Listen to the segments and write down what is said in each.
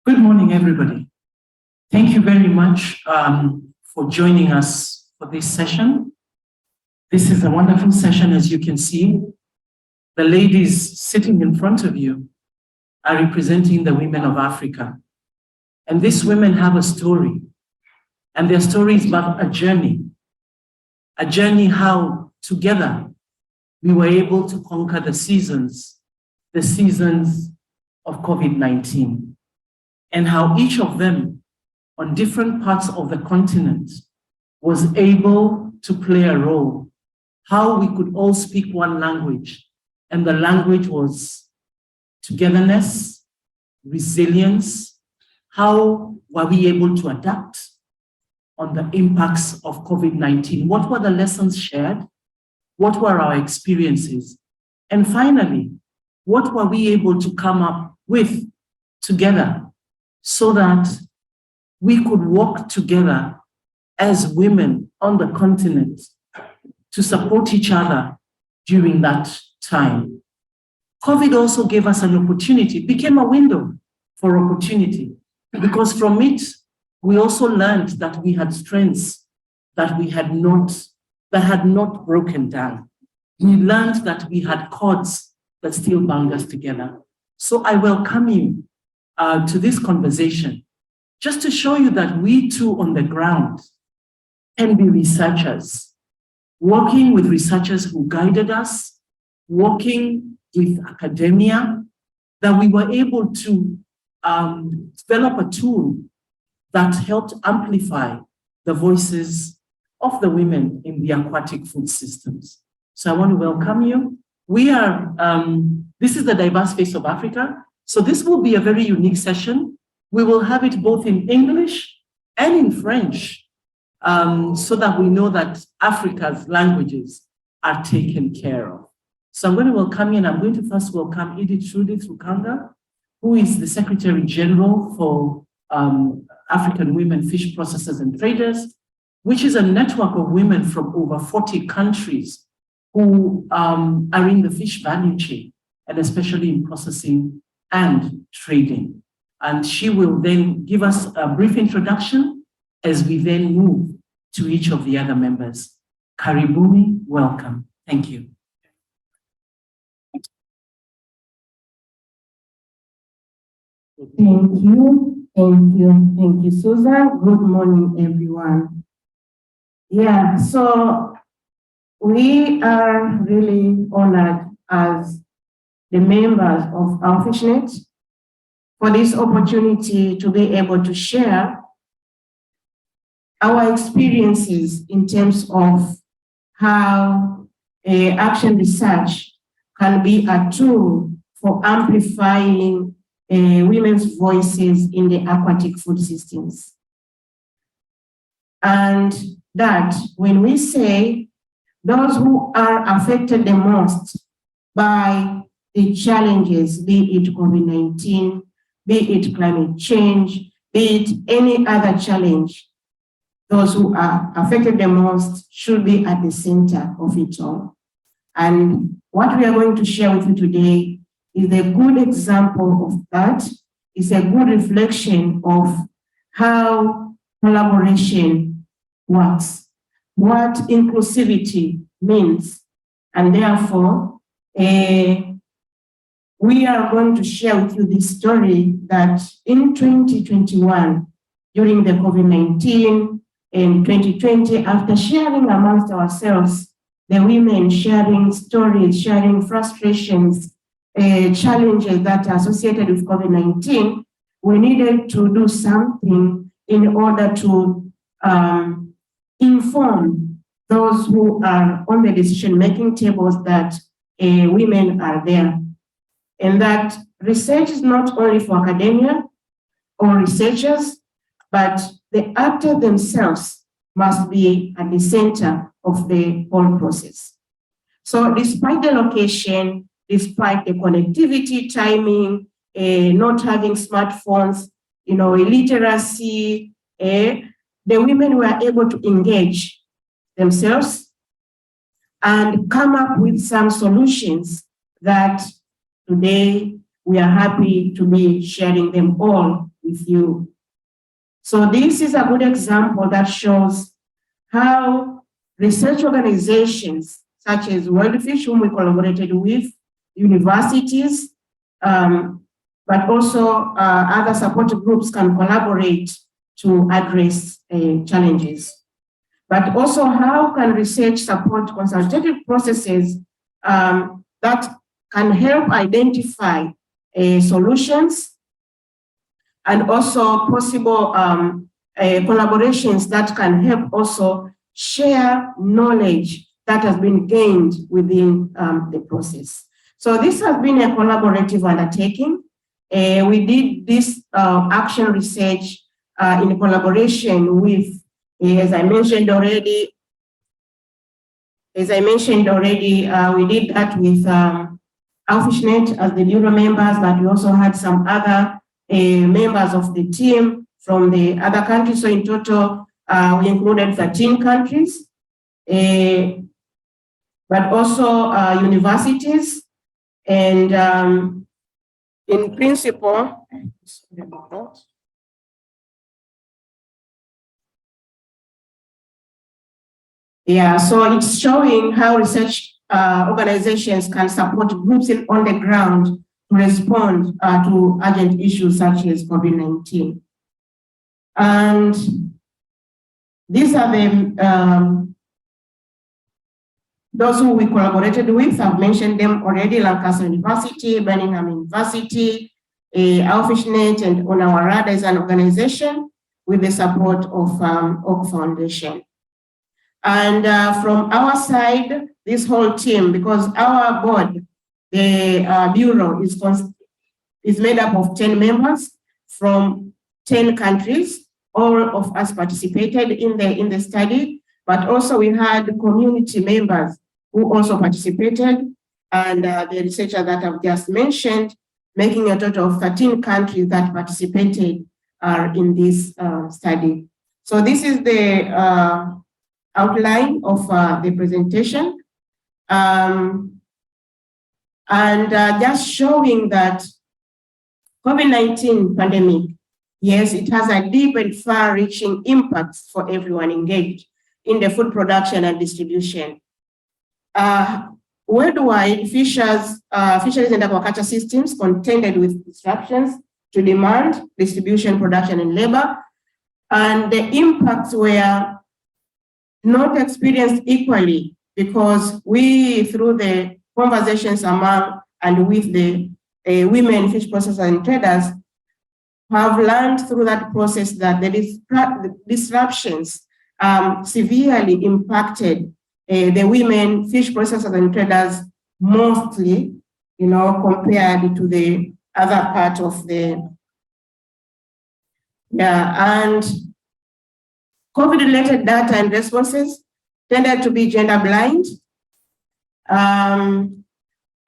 Good morning, everybody. Thank you very much for joining us for this session. This is a wonderful session, as you can see. The ladies sitting in front of you are representing the women of Africa. And these women have a story. And their story is about a journey how together we were able to conquer the seasons of COVID-19. And how each of them on different parts of the continent was able to play a role, how we could all speak one language. And the language was togetherness, resilience. How were we able to adapt on the impacts of COVID-19? What were the lessons shared? What were our experiences? And finally, what were we able to come up with together so that we could work together as women on the continent to support each other during that time? COVID also gave us an opportunity, became a window for opportunity, because from it, we also learned that we had strengths that had not broken down. We learned that we had cords that still bound us together. So I welcome you to this conversation, just to show you that we too on the ground can be researchers, working with researchers who guided us, working with academia, that we were able to develop a tool that helped amplify the voices of the women in the aquatic food systems. So I want to welcome you. We are, this is the Diverse Face of Africa. So this will be a very unique session. We will have it both in English and in French, so that we know that Africa's languages are taken care of. So I'm going to welcome you, and I'm going to first welcome Edith Rukanga, who is the Secretary General for African Women Fish Processors and Traders, which is a network of women from over 40 countries who are in the fish value chain, and especially in processing and trading. And she will then give us a brief introduction as we then move to each of the other members. Karibuni, welcome. Thank you. Thank you, Susan. Good morning, everyone. Yeah, so we are really honored as the members of AWFISHNET for this opportunity to be able to share our experiences in terms of how action research can be a tool for amplifying women's voices in the aquatic food systems. And that when we say those who are affected the most by the challenges, be it COVID-19, be it climate change, be it any other challenge, those who are affected the most should be at the center of it all. And what we are going to share with you today is a good example of that. It's a good reflection of how collaboration works, what inclusivity means, and therefore, we are going to share with you this story that in 2021, during the COVID-19 and 2020, after sharing amongst ourselves, the women sharing stories, sharing frustrations, challenges that are associated with COVID-19, we needed to do something in order to inform those who are on the decision-making tables that women are there. And that research is not only for academia or researchers, but the actors themselves must be at the center of the whole process. So despite the location, despite the connectivity, timing, not having smartphones, illiteracy, the women were able to engage themselves and come up with some solutions that today we are happy to be sharing them all with you. So this is a good example that shows how research organizations such as World Fish, whom we collaborated with, universities, but also other support groups can collaborate to address challenges. But also how can research support consultative processes that can help identify solutions and also possible collaborations that can help also share knowledge that has been gained within the process. So this has been a collaborative undertaking. We did this action research in collaboration with, as I mentioned already, we did that with AWFISHNET as the bureau members, but we also had some other members of the team from the other countries. So in total, we included 13 countries, but also universities. And in principle, sorry about that. Yeah, so it's showing how research organizations can support groups on the ground to respond to urgent issues such as COVID-19. And these are the those who we collaborated with. I've mentioned them already: Lancaster University, Birmingham University, AWFISHNET, and On Our Radar is an organization with the support of Oak Foundation. And from our side, this whole team, because our board, the bureau, is made up of 10 members from 10 countries. All of us participated in the study, but also we had community members who also participated, and the researcher that I've just mentioned, making a total of 13 countries that participated in this study. So this is the outline of the presentation, and just showing that COVID-19 pandemic, yes, it has a deep and far-reaching impacts for everyone engaged in the food production and distribution. Worldwide, fisheries and aquaculture systems contended with disruptions to demand, distribution, production, and labor, and the impacts were not experienced equally, because we, through the conversations among and with the women fish processors and traders, have learned through that process that the disruptions severely impacted the women fish processors and traders mostly, compared to the other part of the, and COVID-related data and responses tended to be gender blind,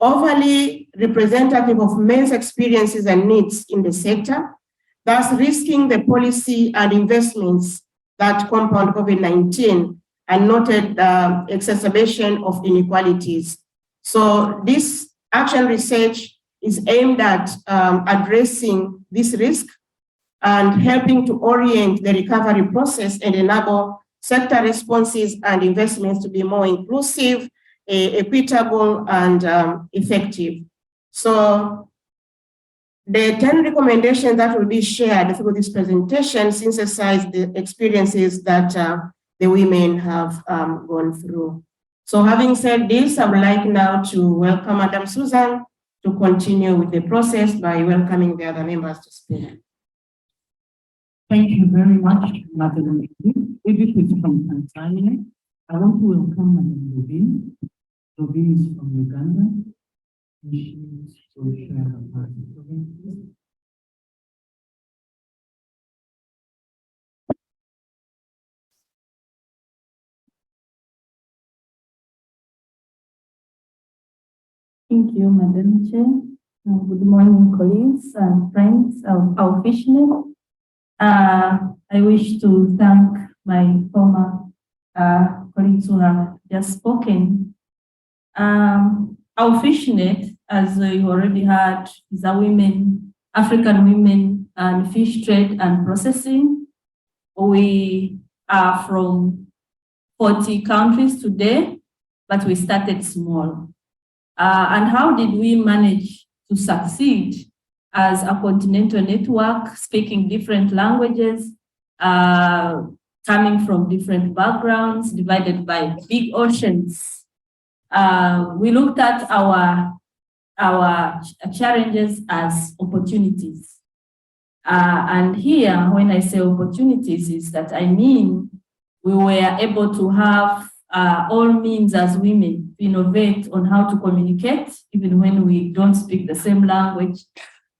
overly representative of men's experiences and needs in the sector, thus risking the policy and investments that compound COVID-19 and noted exacerbation of inequalities. So this action research is aimed at addressing this risk and helping to orient the recovery process and enable sector responses and investments to be more inclusive, equitable, and effective. So the 10 recommendations that will be shared through this presentation synthesize the experiences that the women have gone through. So having said this, I would like now to welcome Madam Susan to continue with the process by welcoming the other members to speak. Thank you very much, Madam Edith from Tanzania. I want to welcome Madam Robin. Robin is from Uganda. And she will share her part. Thank you, Madam Chair. Good morning, colleagues and friends of AWFISHNET. I wish to thank my former colleagues who have just spoken. AWFISHNET, as you already heard, is a African women and fish trade and processing. We are from 40 countries today, but we started small. And how did we manage to succeed as a continental network, speaking different languages, coming from different backgrounds, divided by big oceans? We looked at our challenges as opportunities. And here, when I say opportunities, is that I mean we were able to have all means as women to innovate on how to communicate, even when we don't speak the same language.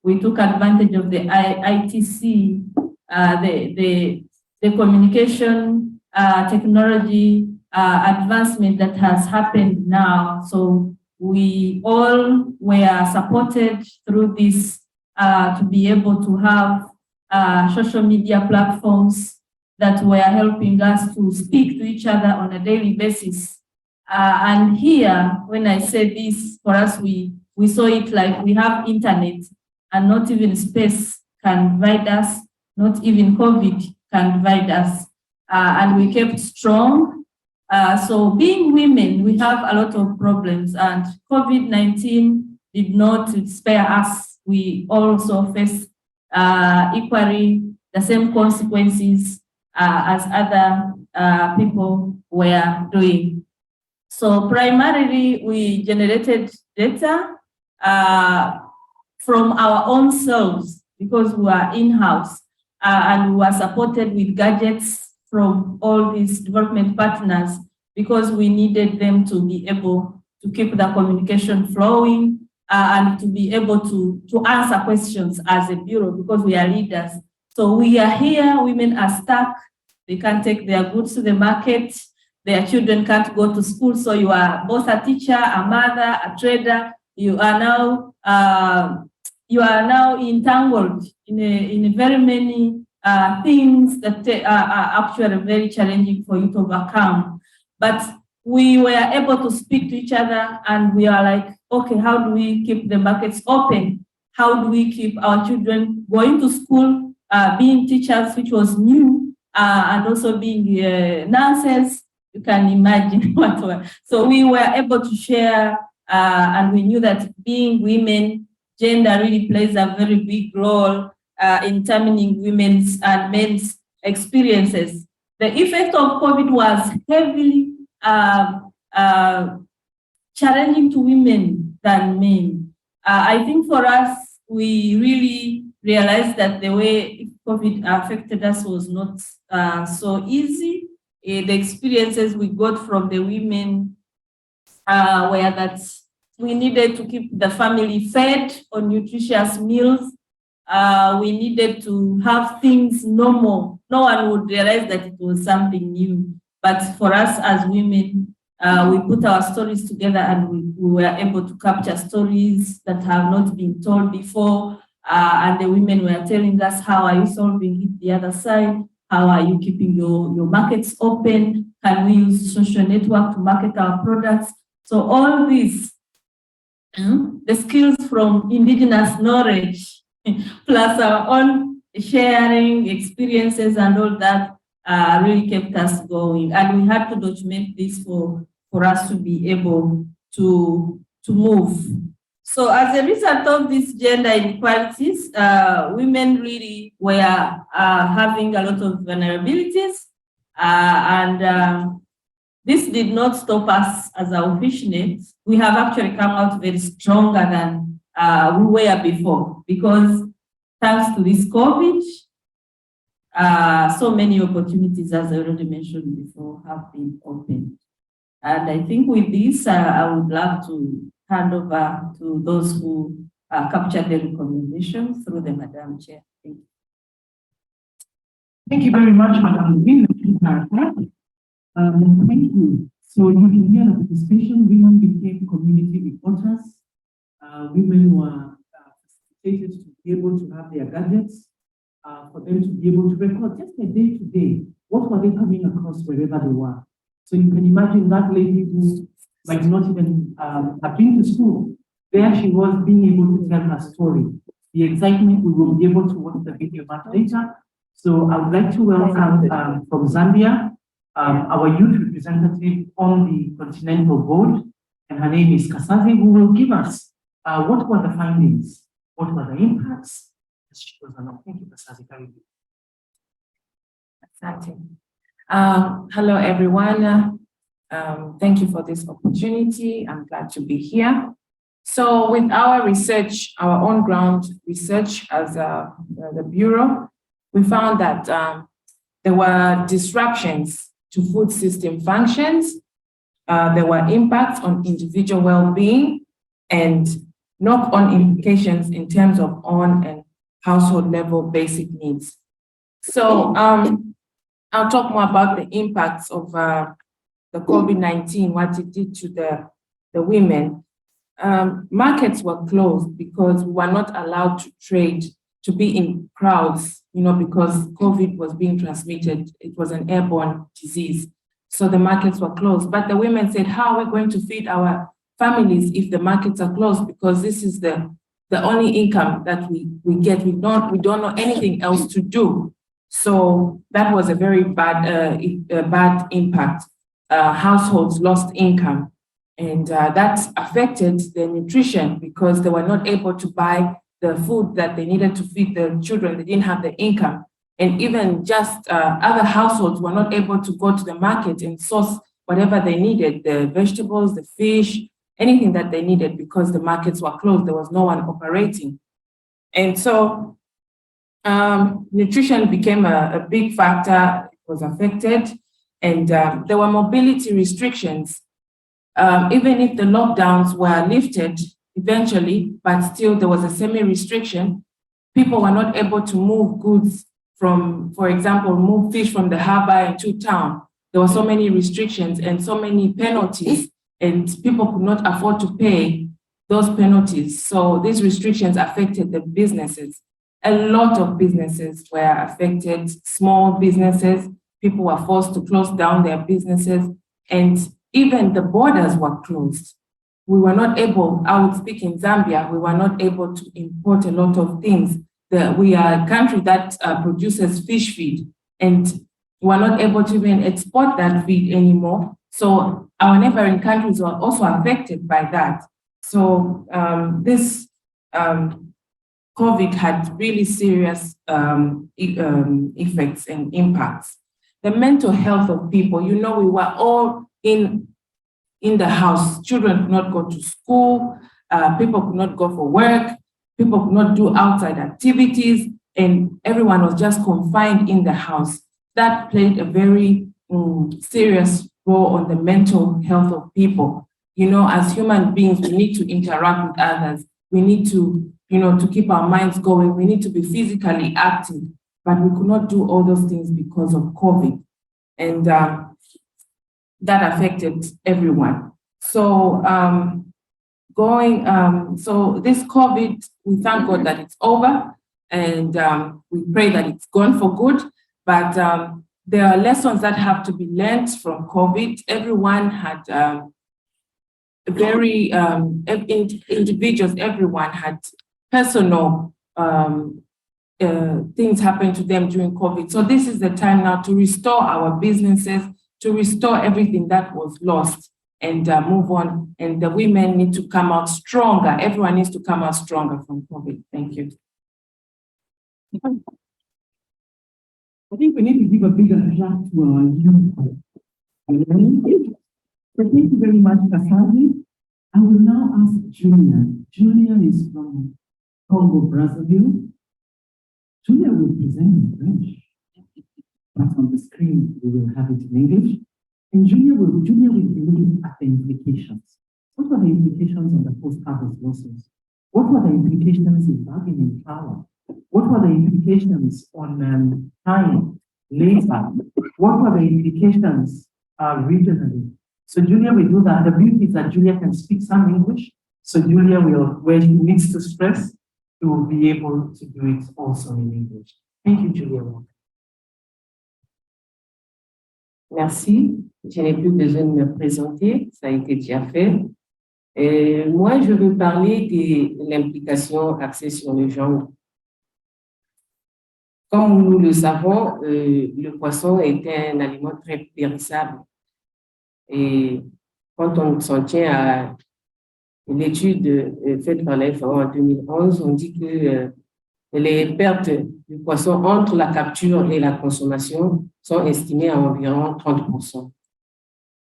We took advantage of the ITC, the communication technology advancement that has happened now. So we all were supported through this to be able to have social media platforms that were helping us to speak to each other on a daily basis. And here, when I say this, for us, we saw it like we have internet and not even space can divide us, not even COVID can divide us. And we kept strong. So being women, we have a lot of problems, and COVID-19 did not spare us. We also face equally the same consequences as other people were doing. So primarily, we generated data from our own selves because we are in-house and we were supported with gadgets from all these development partners because we needed them to be able to keep the communication flowing and to be able to answer questions as a bureau because we are leaders. So we are here, women are stuck, they can't take their goods to the market, their children can't go to school, so you are both a teacher, a mother, a trader, you are now entangled in very many things that are actually very challenging for you to overcome. But we were able to speak to each other and we are like, okay, how do we keep the markets open? How do we keep our children going to school, being teachers, which was new, and also being nurses? You can imagine what were. So we were able to share, and we knew that being women, gender really plays a very big role in determining women's and men's experiences. The effect of COVID was heavily challenging to women than men. I think for us, we really realized that the way COVID affected us was not so easy. The experiences we got from the women were that we needed to keep the family fed on nutritious meals. We needed to have things normal. No one would realize that it was something new. But for us as women, we put our stories together and we were able to capture stories that have not been told before. And the women were telling us, how are you solving it the other side? How are you keeping your markets open? Can we use social network to market our products? So all these, the skills from indigenous knowledge, plus our own sharing experiences and all that really kept us going. And we had to document this for us to be able to move. So as a result of these gender inequalities, women really were having a lot of vulnerabilities. This did not stop us as AWFISHNET. We have actually come out very stronger than we were before, because thanks to this COVID, so many opportunities, as I already mentioned before, have been opened. And I think with this, I would love to hand over to those who captured the recommendations through the Madam Chair. Thank you. Thank you very much, Madam Levin. Thank you. So you can hear the participation. Women became community reporters. Women were facilitated to be able to have their gadgets, for them to be able to record just a day to day. What were they coming across wherever they were? So you can imagine that lady who might not even have been to school. There she was being able to tell her story the excitement, we will be able to watch the video back later. So I would like to welcome from Zambia, our youth representative on the Continental Board, and her name is Kasazi, who will give us what were the findings, what were the impacts. Thank you, Kasazi. Hello, everyone. Thank you for this opportunity. I'm glad to be here. So with our research, our on-ground research as the Bureau, we found that there were disruptions to food system functions. There were impacts on individual well-being and knock-on implications in terms of on and household level basic needs. So I'll talk more about the impacts of the COVID-19, what it did to the women. Markets were closed because we were not allowed to trade, to be in crowds, because COVID was being transmitted. It was an airborne disease. So the markets were closed. But the women said, how are we going to feed our families if the markets are closed? Because this is the only income that we get. We don't know anything else to do. So that was a very bad impact. Households lost income, and that affected the nutrition because they were not able to buy the food that they needed to feed the children. They didn't have the income. And even just other households were not able to go to the market and source whatever they needed, the vegetables, the fish, anything that they needed, because the markets were closed. There was no one operating. And so nutrition became a big factor. It was affected. And there were mobility restrictions. Even if the lockdowns were lifted eventually, but still there was a semi-restriction, people were not able to move goods from, for example, move fish from the harbor into town. There were so many restrictions and so many penalties, and people could not afford to pay those penalties. So these restrictions affected the businesses. A lot of businesses were affected, small businesses. People were forced to close down their businesses, and even the borders were closed. We were not able, I would speak in Zambia, we were not able to import a lot of things. We are a country that produces fish feed, and we are not able to even export that feed anymore. So our neighboring countries were also affected by that. So this COVID had really serious effects and impacts. The mental health of people, we were all in the house. Children could not go to school, people could not go for work, people could not do outside activities, and everyone was just confined in the house. That played a very serious role on the mental health of people. As human beings, we need to interact with others. We need to, to keep our minds going. We need to be physically active, but we could not do all those things because of COVID. And that affected everyone. So so this COVID, we thank God that it's over, and we pray that it's gone for good. But there are lessons that have to be learned from COVID. Everyone had individuals, everyone had personal things happen to them during COVID. So this is the time now to restore our businesses, to restore everything that was lost, and move on. And the women need to come out stronger. Everyone needs to come out stronger from COVID. Thank you. I think we need to give a bigger clap to our youth. So thank you very much, Kasazi. I will now ask Julia. Julia is from Congo, Brazzaville. Julia will present in French, but on the screen we will have it in English. And Julia will be looking at the implications. What were the implications of the post-harvest losses? What were the implications in bargaining power? What were the implications on time, labor? What were the implications regionally? So Julia will do that. The beauty is that Julia can speak some English. So Julia will, where she needs to stress, she will be able to do it also in English. Thank you, Julia. Merci. Je n'ai plus besoin de me présenter, ça a été déjà fait. Moi, je veux parler de l'implication axée sur le genre. Comme nous le savons, le poisson est un aliment très périssable. Et quand on s'en tient à l'étude faite par l'FAO en 2011, on dit que les pertes du poisson entre la capture et la consommation sont estimées à environ 30%.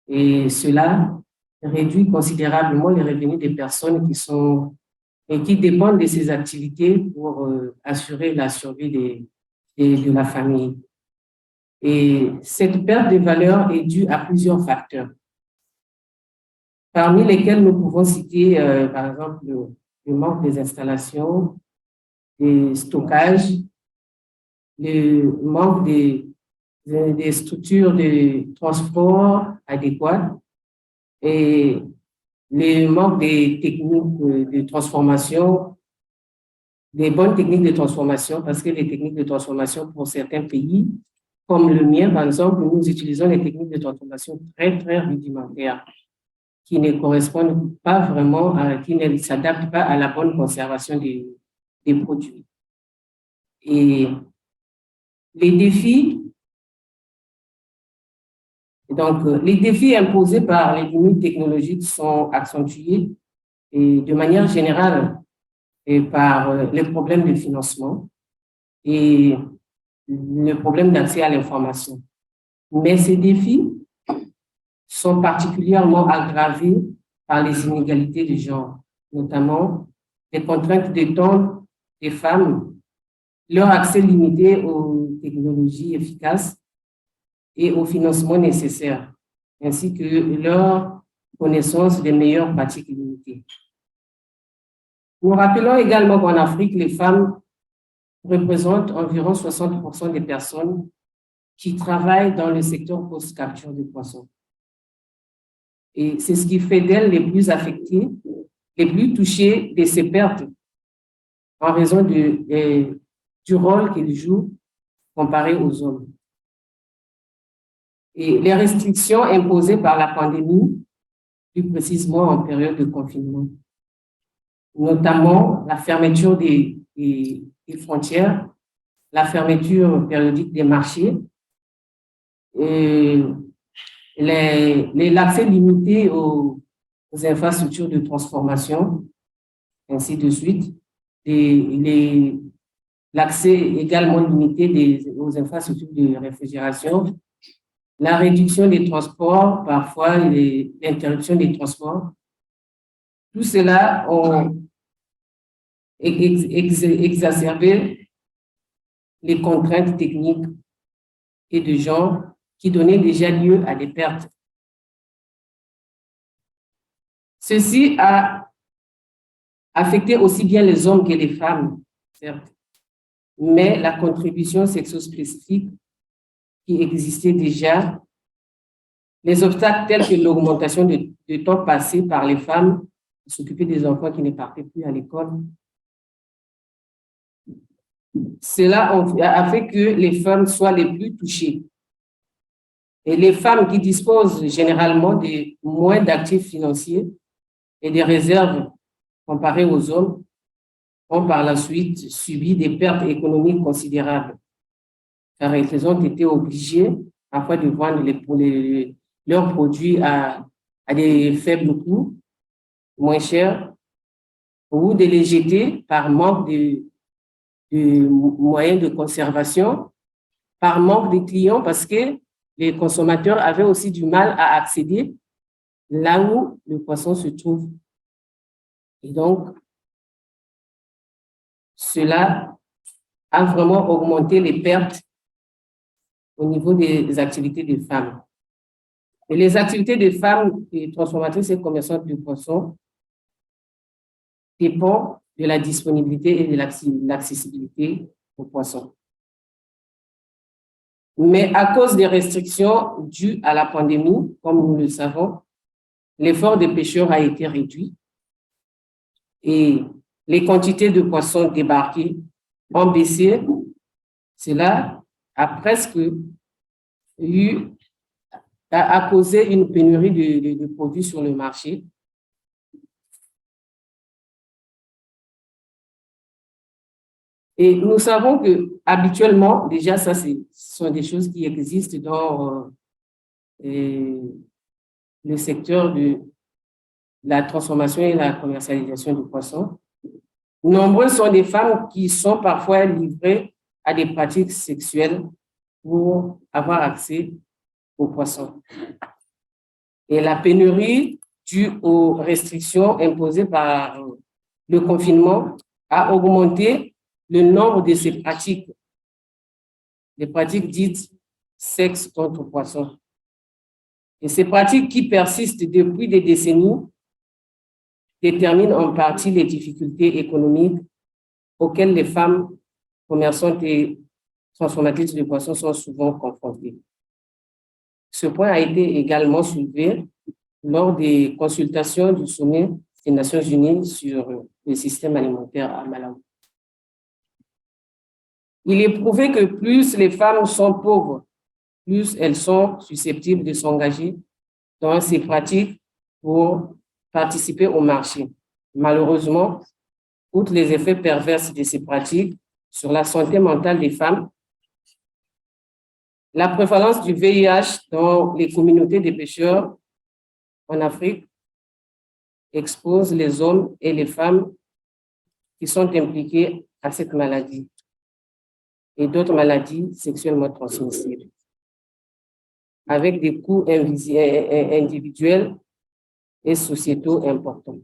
Et cela réduit considérablement les revenus des personnes qui dépendent de ces activités pour assurer la survie de la famille. Et cette perte de valeur est due à plusieurs facteurs, parmi lesquels nous pouvons citer, par exemple, le manque des installations, des stockages, le manque des structures de transport adéquates et le manque des techniques de transformation, des bonnes techniques de transformation, parce que les techniques de transformation pour certains pays, comme le mien, par exemple, nous utilisons des techniques de transformation très, très rudimentaires qui ne correspondent pas vraiment, qui ne s'adaptent pas à la bonne conservation des produits. Et les défis, donc les défis imposés par les limites technologiques sont accentués et de manière générale et par les problèmes de financement et le problème d'accès à l'information. Mais ces défis sont particulièrement aggravés par les inégalités de genre, notamment les contraintes de temps des femmes, leur accès limité aux technologies efficaces et au financement nécessaire, ainsi que leur connaissance des meilleures pratiques limitées. Nous rappelons également qu'en Afrique, les femmes représentent environ 60% des personnes qui travaillent dans le secteur post-capture de poissons. Et c'est ce qui fait d'elles les plus affectées, les plus touchées de ces pertes en raison du rôle qu'ils jouent comparé aux hommes. Et les restrictions imposées par la pandémie, plus précisément en période de confinement, notamment la fermeture des frontières, la fermeture périodique des marchés, et l'accès limité aux infrastructures de transformation, ainsi de suite, et l'accès également limité aux infrastructures de réfrigération, la réduction des transports, parfois l'interruption des transports. Tout cela ont exacerbé les contraintes techniques et de genre qui donnaient déjà lieu à des pertes. Ceci a affecté aussi bien les hommes que les femmes, certes, mais la contribution sexo-spécifique qui existait déjà, les obstacles tels que l'augmentation de temps passé par les femmes à s'occuper des enfants qui ne partaient plus à l'école, cela a fait que les femmes soient les plus touchées. Et les femmes qui disposent généralement de moins d'actifs financiers et des réserves comparées aux hommes ont par la suite subi des pertes économiques considérables, car elles ont été obligées parfois de vendre leurs produits à des faibles coûts, moins chers, ou de les jeter par manque de moyens de conservation, par manque de clients, parce que les consommateurs avaient aussi du mal à accéder là où le poisson se trouve. Et donc, cela a vraiment augmenté les pertes au niveau des activités des femmes. Et les activités des femmes transformatrices et commerçantes de poissons dépendent de la disponibilité et de l'accessibilité aux poissons. Mais à cause des restrictions dues à la pandémie, comme nous le savons, l'effort des pêcheurs a été réduit et les quantités de poissons débarqués ont baissé. Cela a presque causé une pénurie de produits sur le marché. Et nous savons que habituellement, déjà, ça, ce sont des choses qui existent dans le secteur de la transformation et la commercialisation du poisson. Nombreuses sont des femmes qui sont parfois livrées à des pratiques sexuelles pour avoir accès aux poissons. Et la pénurie due aux restrictions imposées par le confinement a augmenté le nombre de ces pratiques, les pratiques dites sexe contre poisson. Et ces pratiques qui persistent depuis des décennies déterminent en partie les difficultés économiques auxquelles les femmes commerçantes et transformatrices de poissons sont souvent confrontées. Ce point a été également soulevé lors des consultations du sommet des Nations Unies sur le système alimentaire à Malawi. Il est prouvé que plus les femmes sont pauvres, plus elles sont susceptibles de s'engager dans ces pratiques pour participer au marché. Malheureusement, outre les effets pervers de ces pratiques sur la santé mentale des femmes, la prévalence du VIH dans les communautés de pêcheurs en Afrique expose les hommes et les femmes qui sont impliqués à cette maladie et d'autres maladies sexuellement transmissibles, avec des coûts individuels et sociétaux importants.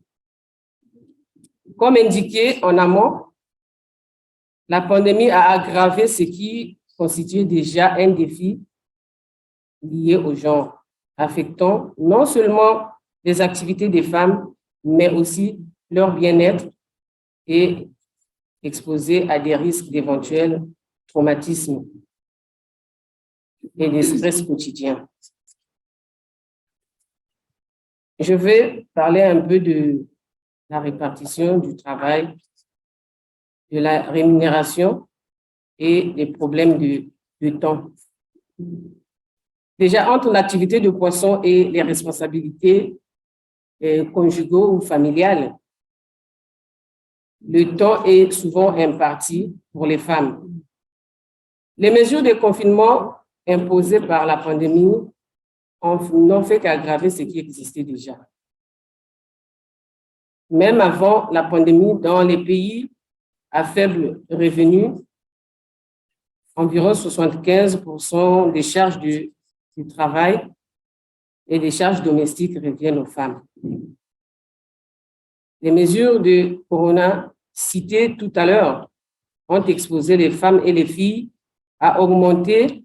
Comme indiqué en amont, la pandémie a aggravé ce qui constituait déjà un défi lié au genre, affectant non seulement les activités des femmes, mais aussi leur bien-être et exposé à des risques d'éventuels traumatismes et des stress quotidiens. Je vais parler un peu de la répartition du travail, de la rémunération et des problèmes de temps. Déjà, entre l'activité de poisson et les responsabilités conjugaux ou familiales, le temps est souvent imparti pour les femmes. Les mesures de confinement imposées par la pandémie n'ont fait qu'aggraver ce qui existait déjà. Même avant la pandémie, dans les pays à faible revenu, environ 75% des charges du travail et des charges domestiques reviennent aux femmes. Les mesures de Corona citées tout à l'heure ont exposé les femmes et les filles à augmenter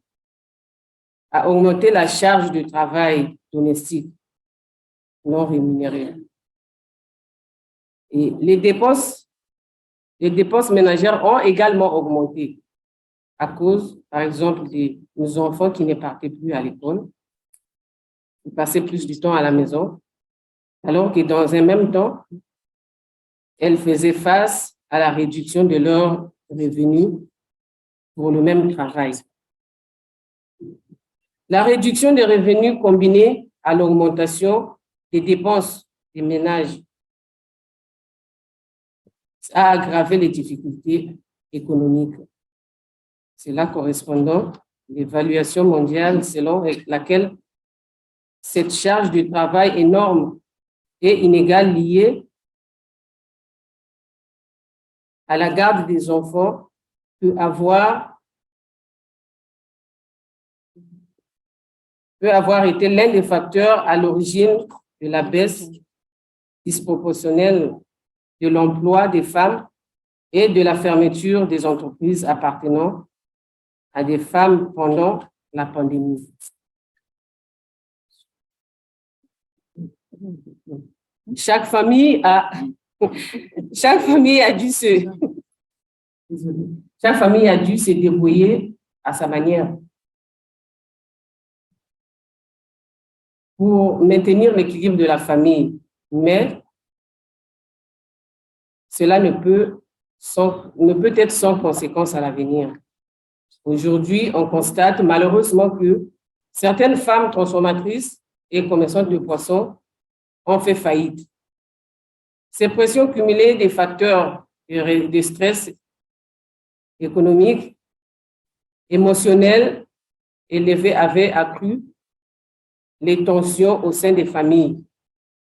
la charge de travail domestique non rémunérée. Et les dépenses ménagères ont également augmenté à cause, par exemple, de nos enfants qui ne partaient plus à l'école, qui passaient plus du temps à la maison, alors que dans un même temps, elles faisaient face à la réduction de leurs revenus pour le même travail. La réduction des revenus combinée à l'augmentation des dépenses des ménages a aggravé les difficultés économiques. Cela correspondant à l'évaluation mondiale selon laquelle cette charge de travail énorme et inégale liée à la garde des enfants peut avoir été l'un des facteurs à l'origine de la baisse disproportionnelle de l'emploi des femmes et de la fermeture des entreprises appartenant à des femmes pendant la pandémie. Chaque famille a dû se débrouiller à sa manière pour maintenir l'équilibre de la famille, mais cela ne peut être sans conséquence à l'avenir. Aujourd'hui, on constate malheureusement que certaines femmes transformatrices et commerçantes de poissons ont fait faillite. Ces pressions cumulées des facteurs de stress économiques, émotionnels élevés avaient accru les tensions au sein des familles.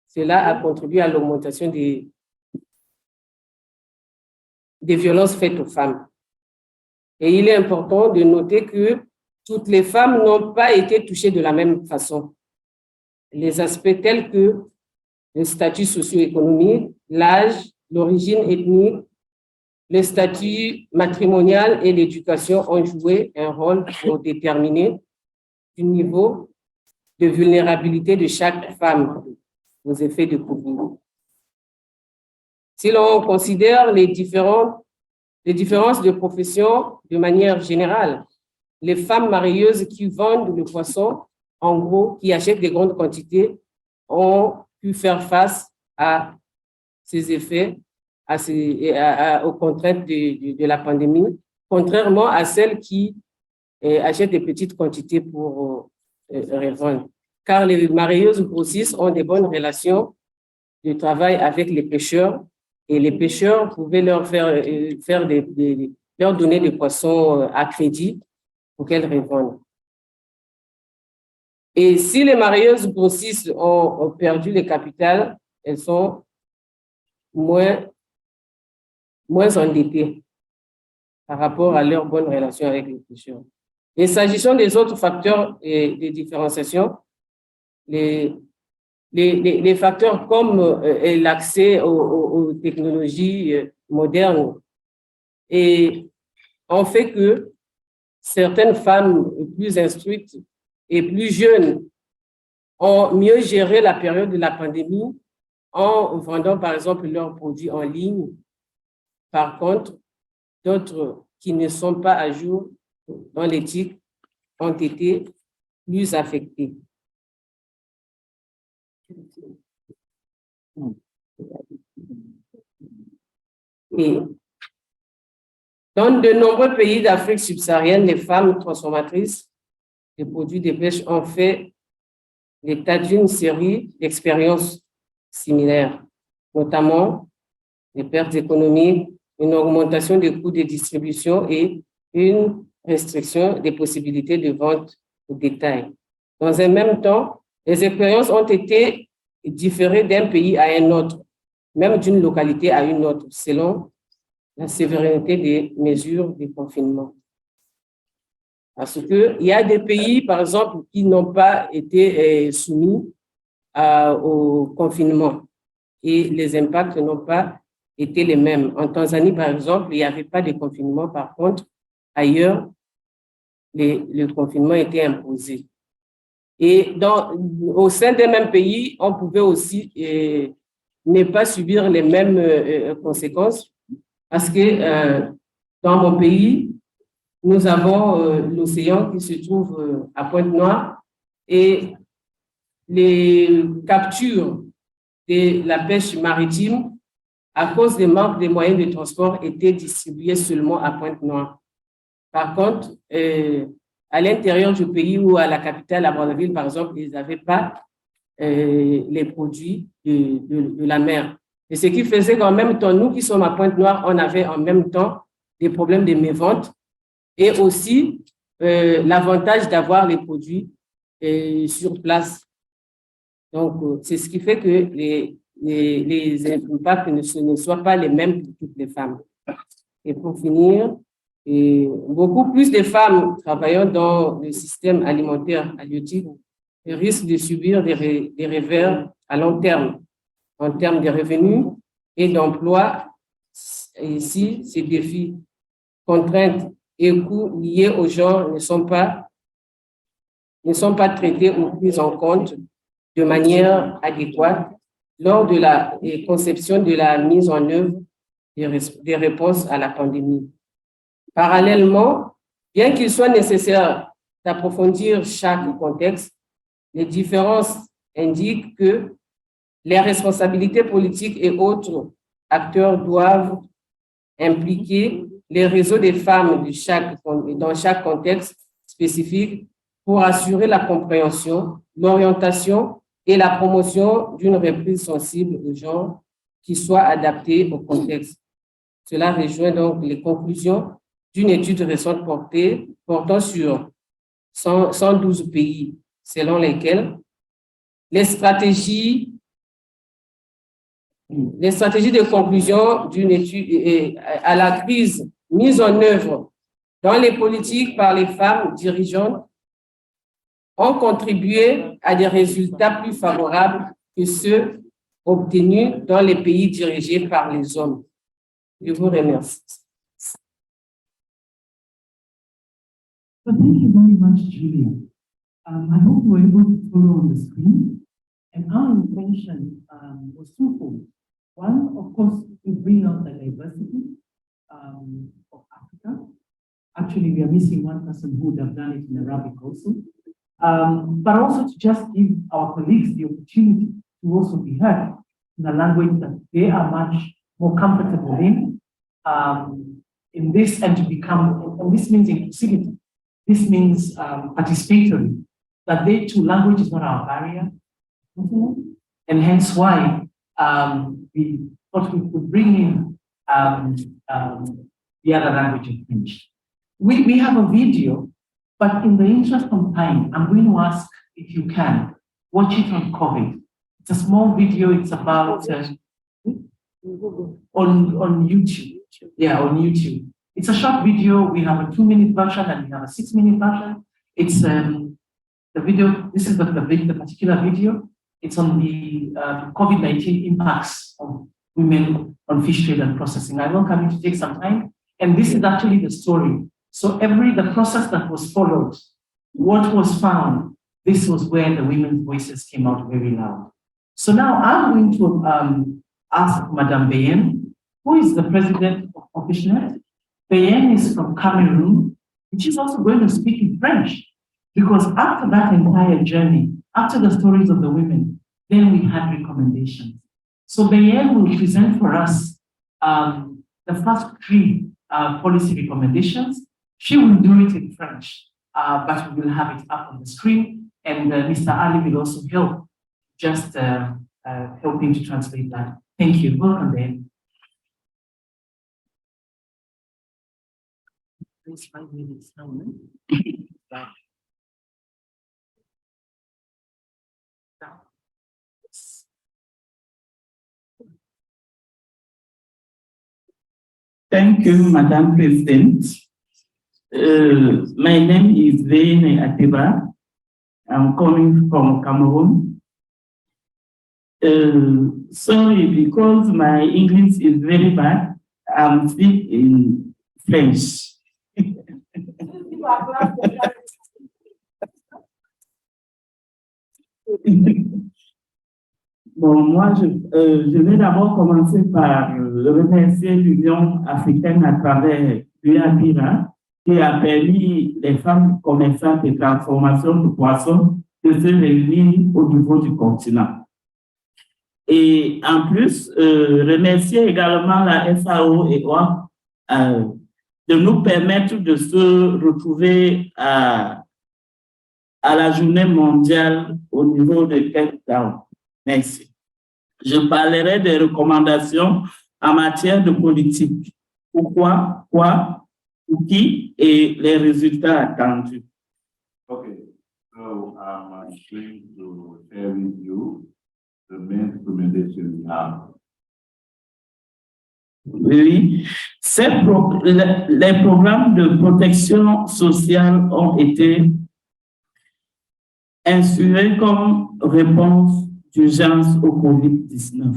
Cela a contribué à l'augmentation des violences faites aux femmes. Et il est important de noter que toutes les femmes n'ont pas été touchées de la même façon. Les aspects tels que le statut socio-économique, l'âge, l'origine ethnique, le statut matrimonial et l'éducation ont joué un rôle pour déterminer le niveau de vulnérabilité de chaque femme aux effets de Covid. Si l'on considère les différences de profession de manière générale, les femmes marieuses qui vendent le poisson, en gros, qui achètent des grandes quantités, ont pu faire face à ces effets, aux contraintes de la pandémie, contrairement à celles qui achètent des petites quantités pour revendre. Car les marieuses grossistes ont des bonnes relations de travail avec les pêcheurs et les pêcheurs pouvaient leur leur donner des poissons à crédit pour qu'elles revendent. Et si les marieuses grossistes ont perdu le capital, elles sont moins endettées par rapport à leur bonne relation avec les pêcheurs. Et s'agissant des autres facteurs de différenciation, les facteurs comme l'accès aux technologies modernes ont fait que certaines femmes plus instruites et plus jeunes ont mieux géré la période de la pandémie en vendant, par exemple, leurs produits en ligne. Par contre, d'autres qui ne sont pas à jour dans l'éthique ont été plus affectés. Et dans de nombreux pays d'Afrique subsaharienne, les femmes transformatrices des produits de pêche ont fait l'état d'une série d'expériences similaires, notamment des pertes économiques, une augmentation des coûts de distribution et une restriction des possibilités de vente au détail. Dans un même temps, les expériences ont été différées d'un pays à un autre, même d'une localité à une autre, selon la sévérité des mesures de confinement. Parce qu'il y a des pays, par exemple, qui n'ont pas été soumis au confinement et les impacts n'ont pas été les mêmes. En Tanzanie, par exemple, il n'y avait pas de confinement. Par contre, ailleurs, le confinement était imposé. Et au sein d'un même pays, on pouvait aussi ne pas subir les mêmes conséquences parce que dans mon pays, nous avons l'océan qui se trouve à Pointe-Noire et les captures de la pêche maritime, à cause des manques des moyens de transport, étaient distribuées seulement à Pointe-Noire. Par contre, à l'intérieur du pays ou à la capitale, à Brazzaville, par exemple, ils n'avaient pas les produits de la mer. Et ce qui faisait qu'en même temps, nous qui sommes à Pointe-Noire, on avait en même temps des problèmes de mévente et aussi l'avantage d'avoir les produits sur place. Donc, c'est ce qui fait que les impacts ne soient pas les mêmes pour toutes les femmes. Et pour finir, beaucoup plus de femmes travaillant dans le système alimentaire halieutique risquent de subir des revers à long terme en termes de revenus et d'emploi. Ici, ces défis, contraintes et coûts liés au genre ne sont pas traités ou pris en compte de manière adéquate lors de la conception de la mise en œuvre des réponses à la pandémie. Parallèlement, bien qu'il soit nécessaire d'approfondir chaque contexte, les différences indiquent que les responsabilités politiques et autres acteurs doivent impliquer les réseaux des femmes dans chaque contexte spécifique pour assurer la compréhension, l'orientation et la promotion d'une reprise sensible au genre qui soit adaptée au contexte. Cela rejoint donc les conclusions d'une étude récente portant sur 112 pays, selon lesquels les stratégies de conclusion d'une étude à la crise mise en œuvre dans les politiques par les femmes dirigeantes ont contribué à des résultats plus favorables que ceux obtenus dans les pays dirigés par les hommes. Je vous remercie. So thank you very much, Julia. I hope you were able to follow on the screen. And our intention was twofold. One, of course, to bring out the diversity of Africa. Actually, we are missing one person who would have done it in Arabic also. But also to just give our colleagues the opportunity to also be heard in a language that they are much more comfortable in this, and to become, and this means inclusivity. This means participatory, that they too, language is not our barrier. And hence why we thought we could bring in the other language in French. We have a video, but in the interest of time, I'm going to ask if you can watch it on COVID. It's a small video. It's about on YouTube. Yeah, on YouTube. It's a short video. We have a 2-minute version and we have a 6-minute version. It's the video. This is the particular video. It's on the COVID-19 impacts of women on fish trade and processing. I welcome you to take some time. And this is actually the story. So the process that was followed, what was found, this was where the women's voices came out very loud. So now I'm going to ask Madame Bayen, who is the president of AWFISHNET. Bayen is from Cameroon, and she's also going to speak in French, because after that entire journey, after the stories of the women, then we had recommendations. So Bayen will present for us the first 3 policy recommendations. She will do it in French, but we will have it up on the screen, and Mr. Ali will also help, just helping to translate that. Thank you. Welcome, Bayen. Please 5 minutes now. Thank you, Madam President. My name is Vene Atiba. I'm coming from Cameroon. Sorry, because my English is very bad, I'm speaking in French. Bon, moi, je vais d'abord commencer par remercier l'Union africaine à travers l'UAPIRA qui a permis les femmes commerçantes et transformations de poissons de se réunir au niveau du continent. Et en plus, remercier également la FAO et OIM de nous permettre de se retrouver à la journée mondiale au niveau de Cape Town. Merci. Je parlerai des recommandations en matière de politique. Pourquoi, quoi, pour qui et les résultats attendus. Okay, so I'm going to share with you the main recommendations we have. Oui, les programmes de protection sociale ont été instruits comme réponse d'urgence au COVID-19.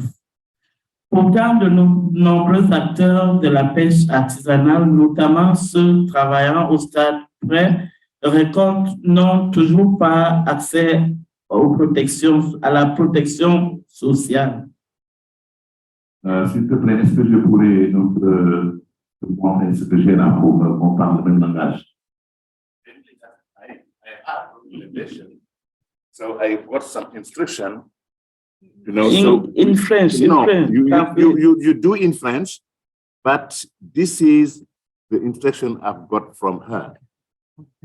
Pourtant, de nombreux acteurs de la pêche artisanale, notamment ceux travaillant au stade près, récolte, n'ont toujours pas accès à la protection sociale. S'il te plaît, est-ce que je pourrais montrer ce que j'ai là pour qu'on parle le même langage? I have recommendation. So I got some instruction, you know. In French. No, in French. you do in French, but this is the instruction I've got from her.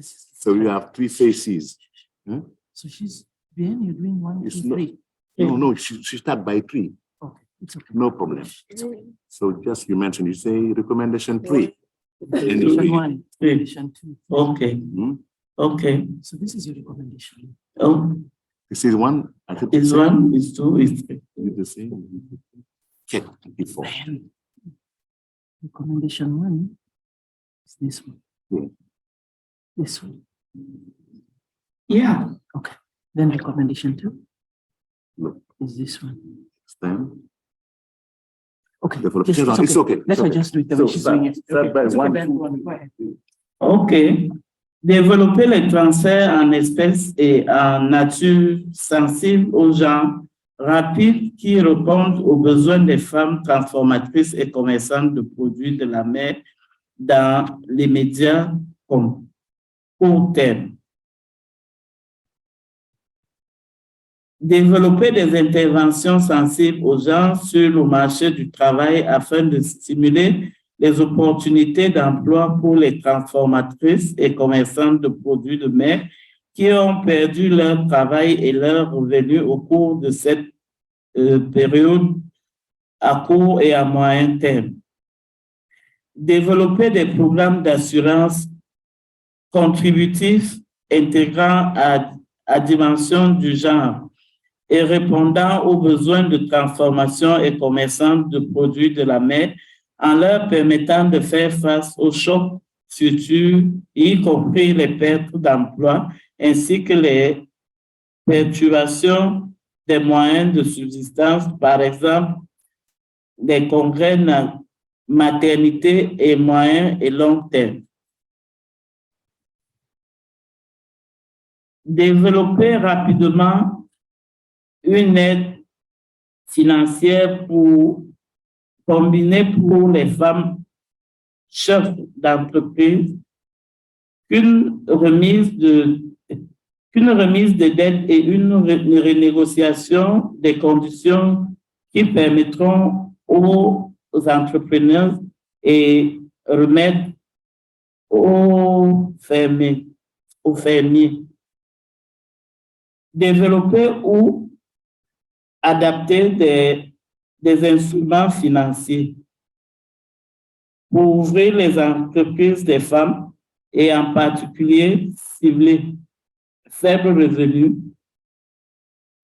So you have 3 faces. Hmm? So she's Ben, you're doing 1, 2, 3. No, she start by 3. Okay, it's okay. No problem. So just you mentioned, you say recommendation 3. Recommendation 1, recommendation 2. Okay. Okay. So this is your recommendation. Oh, This is one. I think is 1, is 2, is 3. it's the same. Okay, before. Then recommendation 1 is this one. This one. Yeah. Okay. Then recommendation 2 Look. is this one. Stand. Okay. The Just, it's okay. Let's just do it the way she's doing it. Start by It's okay, one, Ben, two, go on, go ahead. OK. Développer les transferts en espèces et en nature sensibles aux gens, rapides qui répondent aux besoins des femmes transformatrices et commerçantes de produits de la mer dans les médias comme court terme. Développer des interventions sensibles aux gens sur le marché du travail afin de stimuler les opportunités d'emploi pour les transformatrices et commerçantes de produits de mer qui ont perdu leur travail et leurs revenus au cours de cette période à court et à moyen terme. Développer des programmes d'assurance contributifs intégrant à dimension du genre et répondant aux besoins de transformation et commerçante de produits de la mer en leur permettant de faire face aux chocs futurs, y compris les pertes d'emploi, ainsi que les perturbations des moyens de subsistance, par exemple, des congrès maternité et moyen et long terme. Développer rapidement une aide financière pour combiner pour les femmes chefs d'entreprise qu'une remise de dette et une renégociation des conditions qui permettront aux entrepreneurs et remettre aux fermiers. Développer ou adapter des instruments financiers pour ouvrir les entreprises des femmes et en particulier cibler faibles revenus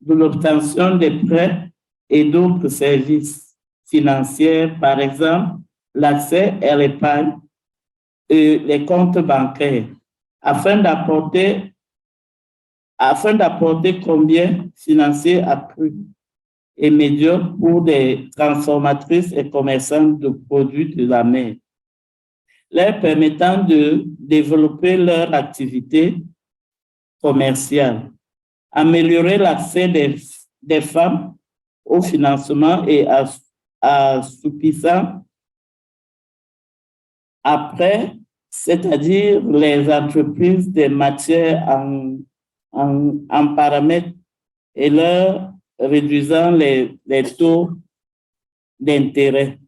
de l'obtention des prêts et d'autres services financiers, par exemple l'accès à l'épargne et les comptes bancaires, afin d'apporter combien financier accru et médiocre pour des transformatrices et commerçantes de produits de la mer, leur permettant de développer leur activité commerciale, améliorer l'accès des femmes au financement et assoupissant après, c'est-à-dire les entreprises des matières en paramètres et leur réduisant les taux d'intérêt.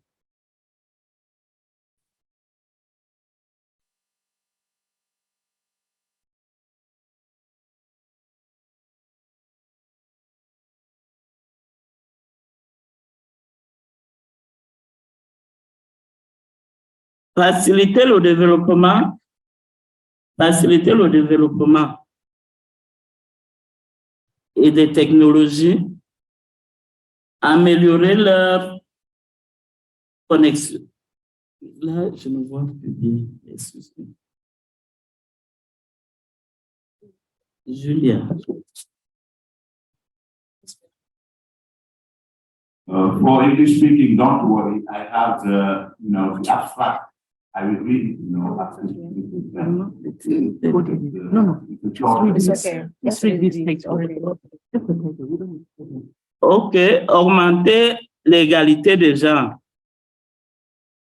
Faciliter le développement et des technologies, améliorer leur connexion. Là, je ne vois plus bien. Excusez-moi. Julia. For English speaking, don't worry. I have the abstract. I will read it, after No, just read this. Just read this text already. OK, augmenter l'égalité des genres.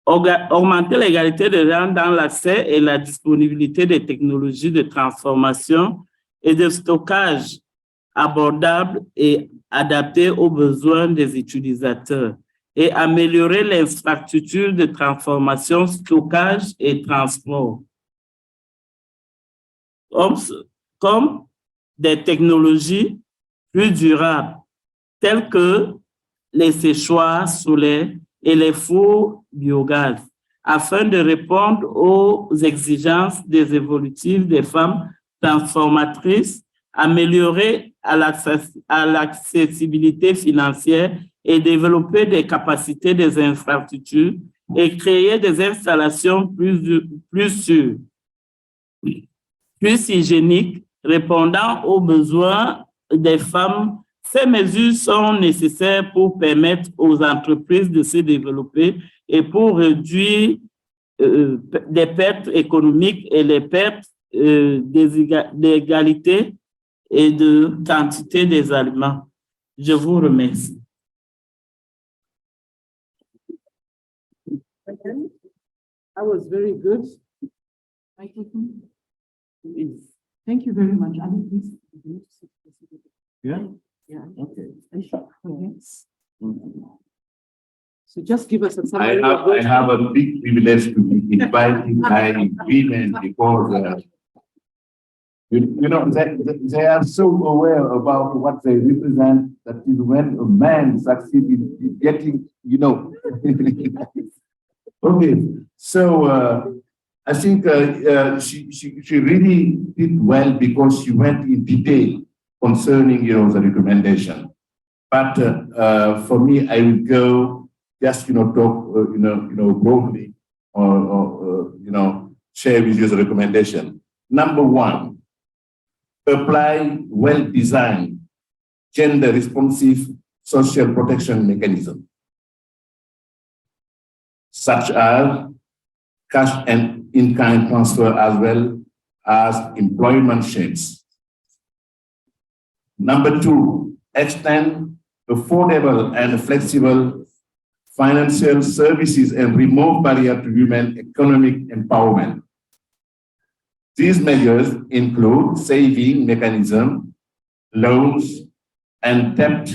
Augmenter l'égalité des genres dans l'accès et la disponibilité des technologies de transformation et de stockage abordables et adaptés aux besoins des utilisateurs et améliorer l'infrastructure de transformation, stockage et transport. Comme des technologies plus durables, telles que les séchoirs solaires et les fours biogaz, afin de répondre aux exigences des évolutives des femmes transformatrices, améliorer à l'accessibilité financière et développer des capacités des infrastructures et créer des installations plus sûres, plus hygiéniques, répondant aux besoins des femmes. Ces mesures sont nécessaires pour permettre aux entreprises de se développer et pour réduire les pertes économiques et les pertes d'égalité et de quantité des aliments. Je vous remercie. That was very good. Thank you very much. Ali, please. Yeah? Yeah. Okay. Yes. So just give us a I summary. have a big privilege to be invited by women because, you know, they are so aware about what they represent that is when a man succeeds in getting, you know. Okay, so I think she really did well because she went in detail concerning, you know, the recommendation. But for me, I would go just, you know, talk, broadly or you know, share with you the recommendation. Number one, apply well-designed, gender-responsive social protection mechanism, such as cash and in-kind transfer as well as employment shifts. Number two, extend affordable and flexible financial services and remove barrier to women economic empowerment. These measures include saving mechanism, loans, and debt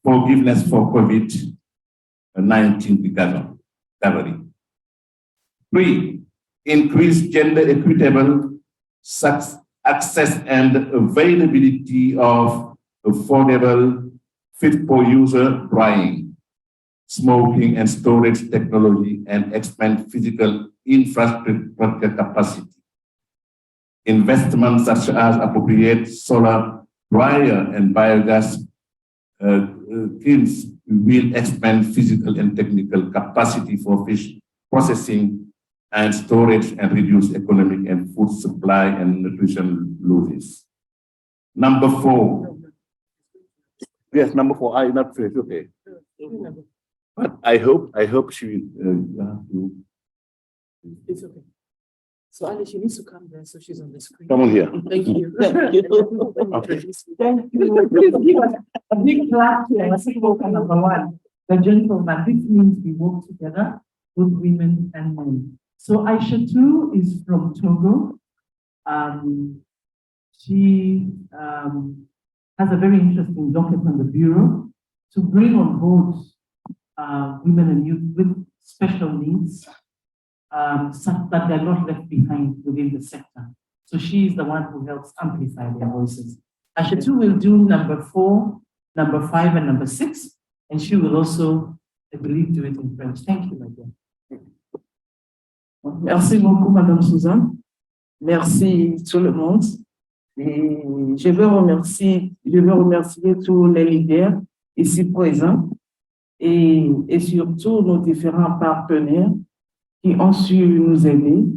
forgiveness for COVID-19 recovery. Three, increase gender equitable access and availability of affordable, fit-for-user drying, smoking and storage technology, and expand physical infrastructure capacity. Investments such as appropriate solar dryer and biogas kilns will expand physical and technical capacity for fish processing and storage and reduce economic and food supply and nutrition losses. Number four. Yes, number four. I not finished. Okay. But I hope she will. It's okay. So Ali, she needs to come there so she's on the screen. Come on here. Thank you. Thank you. Okay. Thank you. Please give us a big clap here. Number one, the gentleman. This means we work together with women and men. So Aisha too is from Togo. She has a very interesting docket on the Bureau to bring on board women and youth with special needs, such that they're not left behind within the sector. So she is the one who helps amplify their voices. Aisha too will do number 4, number 5, and number 6, and she will also, I believe, do it in French. Thank you, my dear. Merci beaucoup, Madame Suzanne. Merci tout le monde. Et je veux remercier tous les leaders ici présents et surtout nos différents partenaires qui ont su nous aider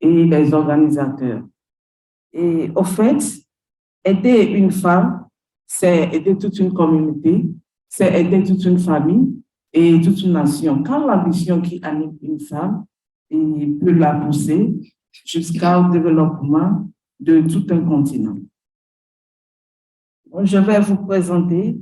et les organisateurs. Et au fait, aider une femme, c'est aider toute une communauté, c'est aider toute une famille et toute une nation. Quand l'ambition qui anime une femme, il peut la pousser jusqu'au développement de tout un continent. Je vais vous présenter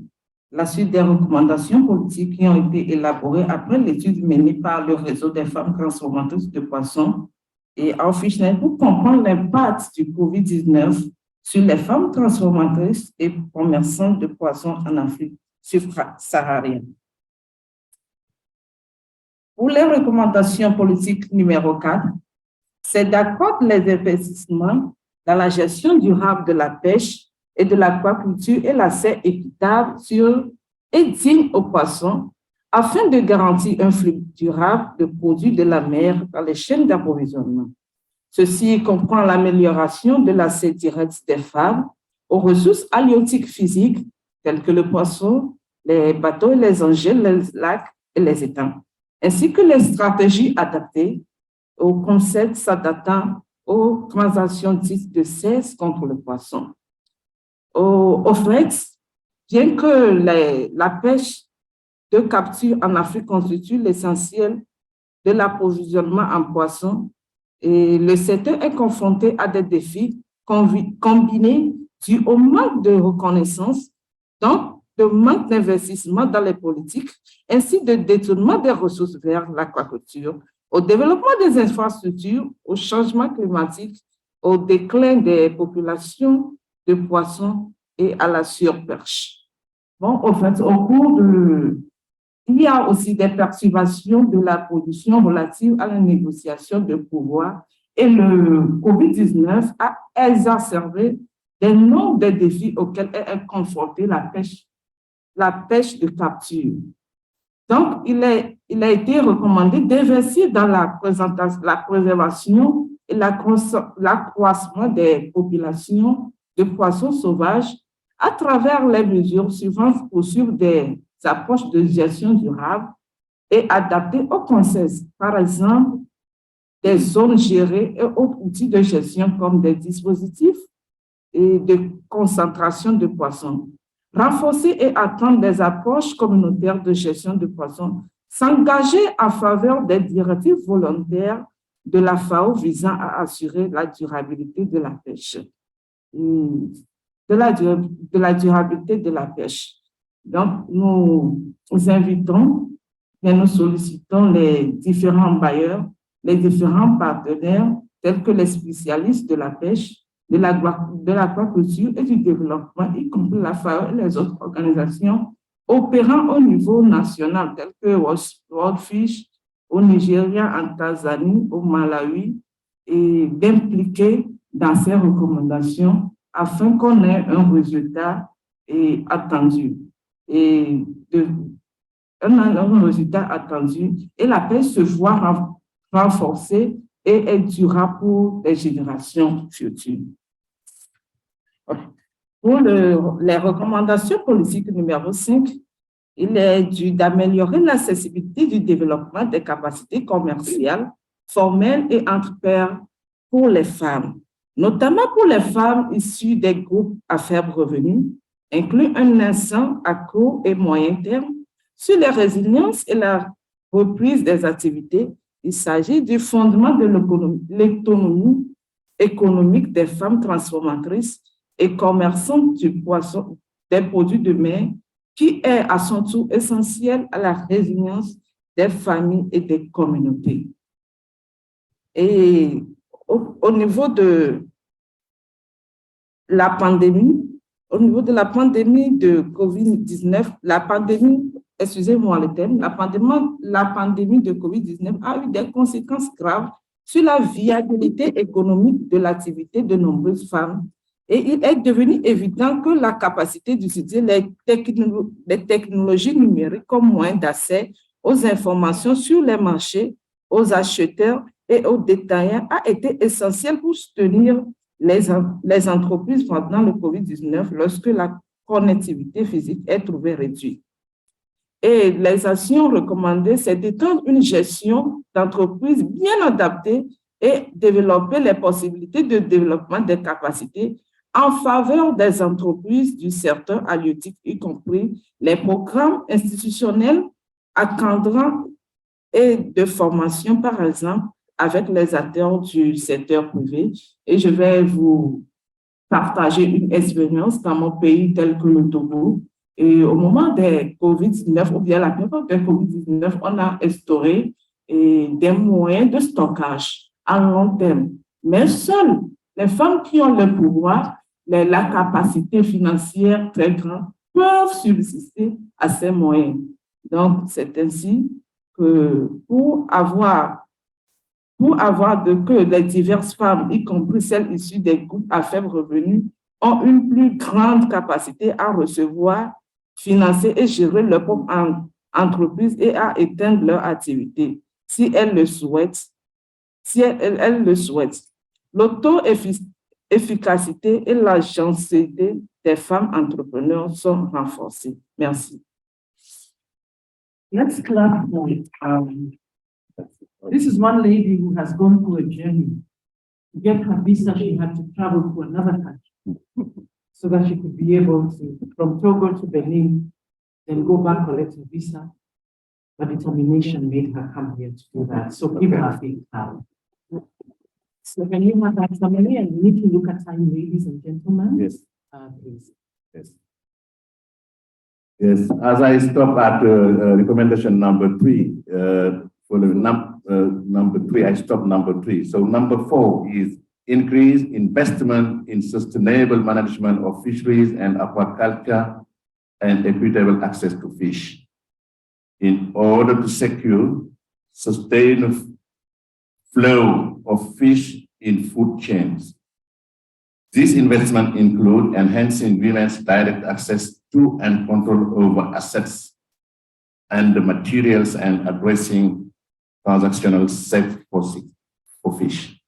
la suite des recommandations politiques qui ont été élaborées après l'étude menée par le réseau des femmes transformatrices de poissons et AWFISHNET pour comprendre l'impact du COVID-19 sur les femmes transformatrices et commerçantes de poissons en Afrique subsaharienne. Pour les recommandations politiques numéro 4, c'est d'accroître les investissements dans la gestion durable de la pêche et de l'aquaculture et l'accès équitable, sûr et digne aux poissons afin de garantir un flux durable de produits de la mer dans les chaînes d'approvisionnement. Ceci comprend l'amélioration de l'accès direct des femmes aux ressources halieutiques physiques telles que le poisson, les bateaux, les engins, les lacs et les étangs, ainsi que les stratégies adaptées aux concepts s'adaptant aux transactions dites de cesse contre le poisson. Au fait, bien que la pêche de capture en Afrique constitue l'essentiel de l'approvisionnement en poissons, et le secteur est confronté à des défis combinés dus au manque de reconnaissance, donc de manque d'investissement dans les politiques, ainsi de détournement des ressources vers l'aquaculture, au développement des infrastructures, au changement climatique, au déclin des populations de poissons et à la surperche. Bon, au fait, il y a aussi des perturbations de la production relatives à la négociation de pouvoir et le COVID-19 a exacerbé des nombres de défis auxquels est confrontée la pêche de capture. Donc, il a été recommandé d'investir dans la préservation et l'accroissement des populations de poissons sauvages à travers les mesures suivantes pour suivre des approches de gestion durable et adaptées au contexte. Par exemple, des zones gérées et autres outils de gestion comme des dispositifs et de concentration de poissons. Renforcer et attendre des approches communautaires de gestion de poissons. S'engager en faveur des directives volontaires de la FAO visant à assurer la durabilité de la pêche. De la durabilité de la pêche. Donc, nous invitons et nous sollicitons les différents bailleurs, les différents partenaires, tels que les spécialistes de la pêche, de l'aquaculture et du développement, y compris la FAO et les autres organisations opérant au niveau national, telles que World Fish, au Nigeria, en Tanzanie, au Malawi, et d'impliquer dans ces recommandations afin qu'on ait un résultat attendu. Un résultat attendu et la pêche se voit renforcée et est durable pour les générations futures. Pour les recommandations politiques numéro 5, il est dû d'améliorer l'accessibilité du développement des capacités commerciales, formelles et entre pairs pour les femmes, notamment pour les femmes issues des groupes à faible revenu, inclut un accent à court et moyen terme sur les résiliences et la reprise des activités. Il s'agit du fondement de l'autonomie économique des femmes transformatrices et commerçantes du poisson, des produits de mer, qui est à son tour essentiel à la résilience des familles et des communautés. Et au niveau de la pandémie, de COVID-19, excusez-moi le terme, la pandémie de COVID-19 a eu des conséquences graves sur la viabilité économique de l'activité de nombreuses femmes. Et il est devenu évident que la capacité d'utiliser les technologies numériques comme moyen d'accès aux informations sur les marchés, aux acheteurs et aux détaillants a été essentielle pour soutenir les entreprises pendant le COVID-19 lorsque la connectivité physique est trouvée réduite. Et les actions recommandées, c'est d'étendre une gestion d'entreprise bien adaptée et développer les possibilités de développement des capacités en faveur des entreprises du secteur halieutique, y compris les programmes institutionnels encadrant et de formation, par exemple, avec les acteurs du secteur privé. Et je vais vous partager une expérience dans mon pays tel que le Togo. Et au moment des COVID-19, ou bien la période des COVID-19, on a instauré des moyens de stockage à long terme. Mais seules les femmes qui ont le pouvoir, la capacité financière très grande, peuvent subsister à ces moyens. Donc, c'est ainsi que pour avoir que les diverses femmes, y compris celles issues des groupes à faible revenu, ont une plus grande capacité à recevoir, financer et gérer leur propre entreprises et à éteindre leur activité si elles le souhaitent. Elles le souhaitent. L'auto-efficacité et l'agencité des femmes entrepreneurs sont renforcées. Merci. Let's clap for this is one lady who has gone through a journey. To get her visa, she had to travel to another country so that she could be able to, from Togo to Benin, then go back, collect her visa. But determination made her come here to do that. So give her a big clap. So can you have that summary, and we need to look at time, ladies and gentlemen? Yes. Please. Yes. Yes, as I stop at recommendation number 3, for the number 3, I stop number 3. So number 4 is increase investment in sustainable management of fisheries and aquaculture and equitable access to fish in order to secure sustainable flow of fish in food chains. This investment include enhancing women's direct access to and control over assets and the materials and addressing transactional safety for fish.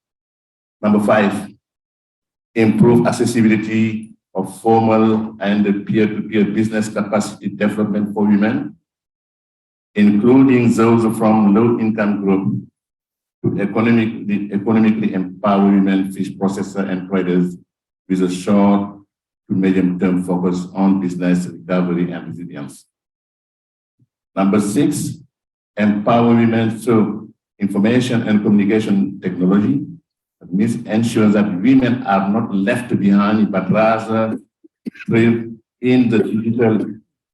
Number 5, improve accessibility of formal and peer-to-peer business capacity development for women, including those from low-income groups, to economically empower women fish processors and traders with a short to medium-term focus on business recovery and resilience. Number 6, empower women through information and communication technology. That means ensure that women are not left behind, but rather thrive in the digital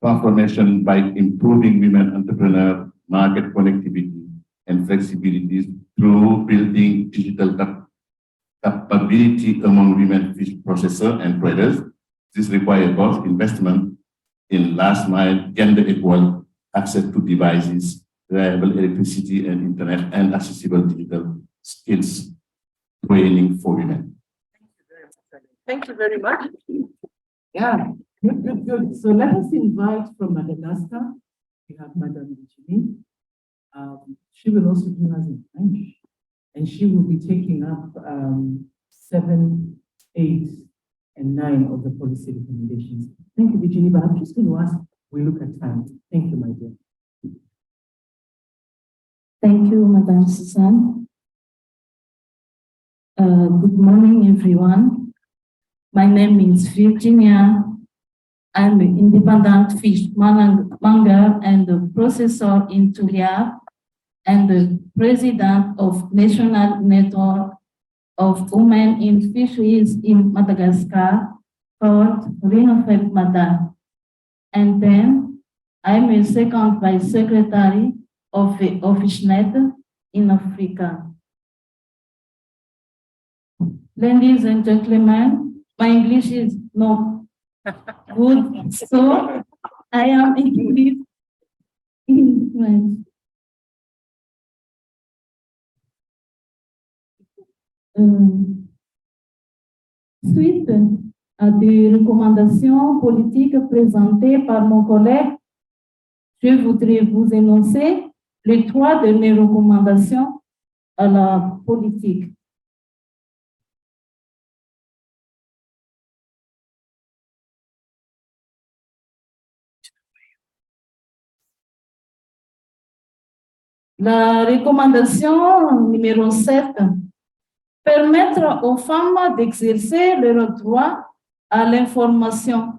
transformation by improving women entrepreneur market connectivity and flexibility through building digital capability among women fish processors and traders. This requires both investment in last mile, gender equal access to devices, reliable electricity and internet, and accessible digital skills training for women. Thank you very much. Yeah, good. So let us invite from Madagascar, we have Madame Virginie. She will also do us in French, and she will be taking up 7, 8, and 9 of the policy recommendations. Thank you, Virginie, but I'm just going to ask, we look at time. Thank you, my dear. Thank you, Madame Suzanne. Good morning, everyone. My name is Virginia. I'm an independent fish manger and a processor in Turia, and the president of National Network of Women in Fisheries in Madagascar, called Renofed Mada. And then I'm a second vice secretary of the AWFISHNET in Africa. Ladies and gentlemen, my English is not good, so I am in French. Suite à des recommandations politiques présentées par mon collègue, je voudrais vous énoncer les 3 de mes recommandations à la politique. La recommandation numéro 7, permettre aux femmes d'exercer leur droit à l'information.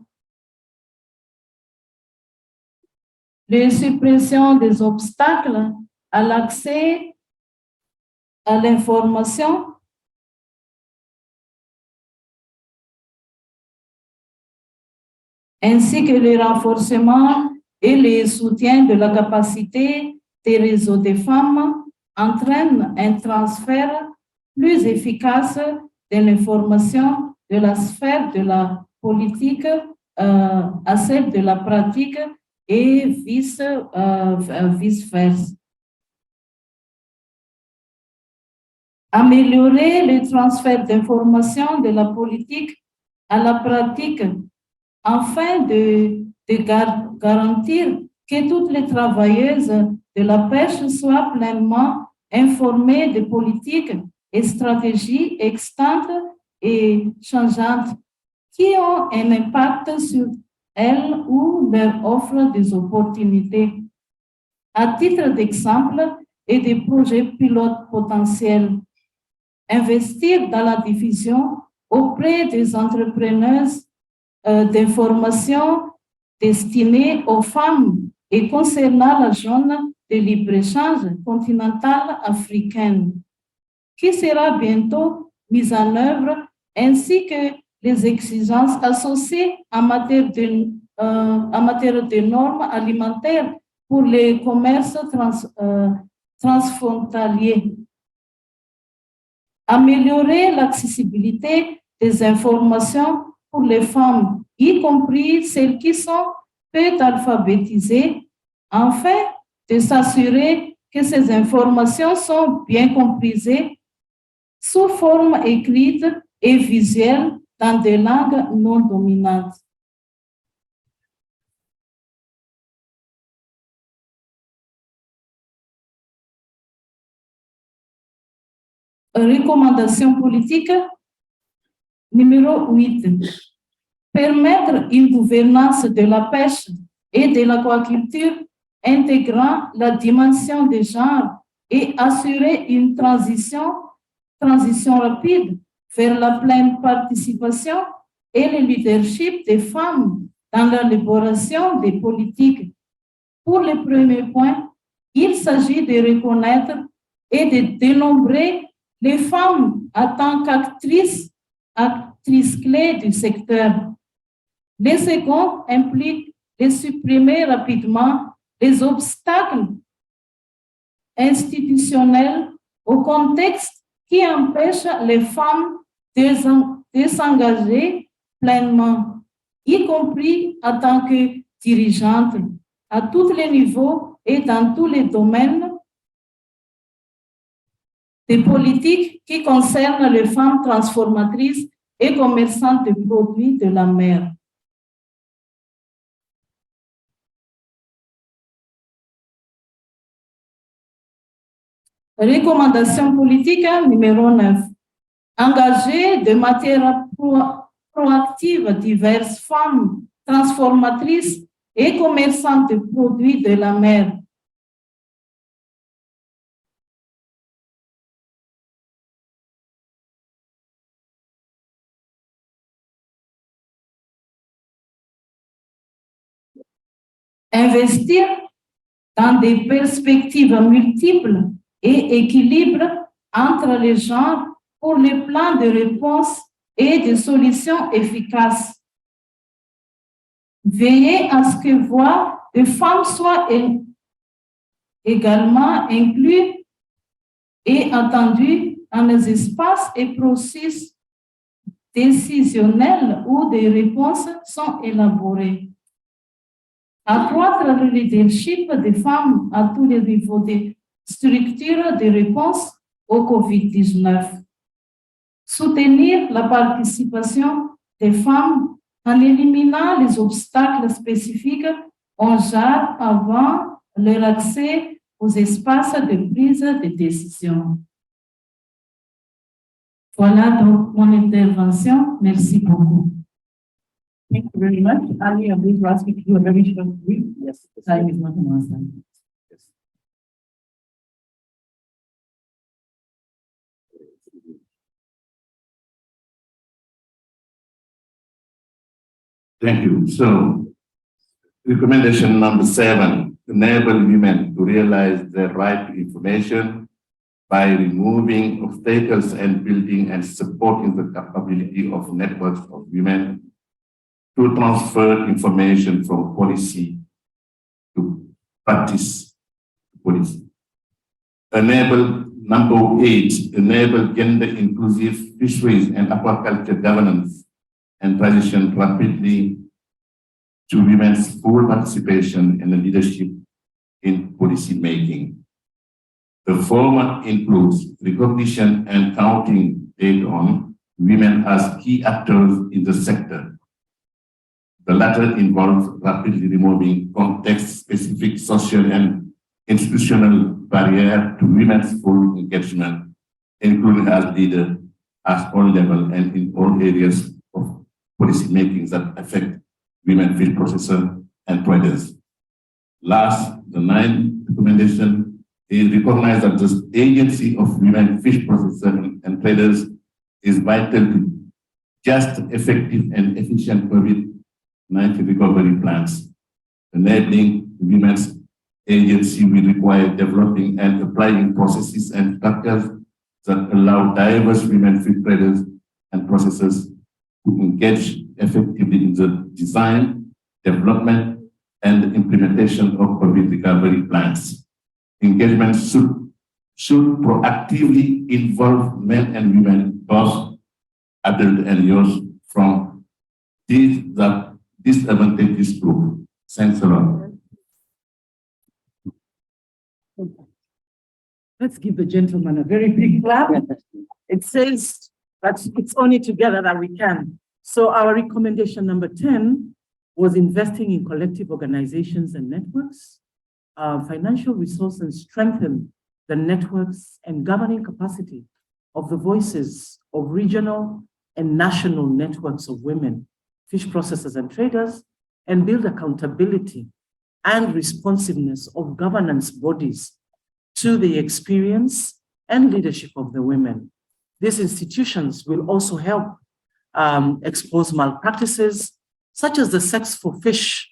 La suppression des obstacles à l'accès à l'information. Ainsi que le renforcement et le soutien de la capacité des réseaux des femmes entraînent un transfert plus efficace de l'information de la sphère de la politique à celle de la pratique et vice-versa. Améliorer le transfert d'informations de la politique à la pratique afin de garantir que toutes les travailleuses de la pêche soient pleinement informées des politiques et stratégies existantes et changeantes qui ont un impact sur elles ou leur offrent des opportunités. À titre d'exemple et des projets pilotes potentiels, investir dans la diffusion auprès des entrepreneuses d'information destinée aux femmes et concernant la zone de libre-échange continentale africaine, qui sera bientôt mise en œuvre, ainsi que les exigences associées en matière de normes alimentaires pour les commerces transfrontaliers. Améliorer l'accessibilité des informations pour les femmes, y compris celles qui sont peu alphabétisées, afin de s'assurer que ces informations sont bien comprises sous forme écrite et visuelle dans des langues non dominantes. Recommandation politique numéro 8. Permettre une gouvernance de la pêche et de l'aquaculture intégrant la dimension des genres et assurer une transition rapide vers la pleine participation et le leadership des femmes dans l'élaboration des politiques. Pour le premier point, il s'agit de reconnaître et de dénombrer les femmes en tant qu'actrices clés du secteur. Le second implique de supprimer rapidement les obstacles institutionnels au contexte qui empêchent les femmes de s'engager pleinement, y compris en tant que dirigeantes, à tous les niveaux et dans tous les domaines des politiques qui concernent les femmes transformatrices et commerçantes de produits de la mer. Recommandation politique numéro 9. Engager de manière proactive diverses femmes transformatrices et commerçantes de produits de la mer. Investir dans des perspectives multiples et équilibre entre les genres pour les plans de réponse et de solutions efficaces. Veiller à ce que voix de femmes soient également incluses et entendues dans les espaces et processus décisionnels où des réponses sont élaborées. Accroître le leadership des femmes à tous les niveaux des structures de réponse au COVID-19. Soutenir la participation des femmes en éliminant les obstacles spécifiques en genre avant leur accès aux espaces de prise de décision. Voilà donc mon intervention. Merci beaucoup. Thank you very much. Ali, I'm going to ask you to do a very short brief. Yes, time is not on our side. Yes. Thank you. So, recommendation number 7, enable women to realize their right to information by removing obstacles and building and supporting the capability of networks of women to transfer information from policy to practice policy. Enable number 8, enable gender inclusive fisheries and aquaculture governance and transition rapidly to women's full participation and leadership in policy making. The former includes recognition and counting data on women as key actors in the sector, The latter involves rapidly removing context-specific social and institutional barriers to women's full engagement, including as leaders at all levels and in all areas of policy making that affect women fish processors and traders. Last, the 9th recommendation is recognize that the agency of women fish processors and traders is vital to just, effective, and efficient COVID-19 recovery plans. Enabling women's agency will require developing and applying processes and structures that allow diverse women fish traders and processors to engage effectively in the design, development, and implementation of COVID recovery plans. Engagement should proactively involve men and women, both adult and youth, from these disadvantaged groups. Thanks a lot. Let's give the gentleman a very big clap. It says that it's only together that we can. So our recommendation number 10 was investing in collective organizations and networks, financial resources, and strengthen the networks and governing capacity of the voices of regional and national networks of women, fish processors and traders, and build accountability and responsiveness of governance bodies to the experience and leadership of the women. These institutions will also help expose malpractices, such as the sex for fish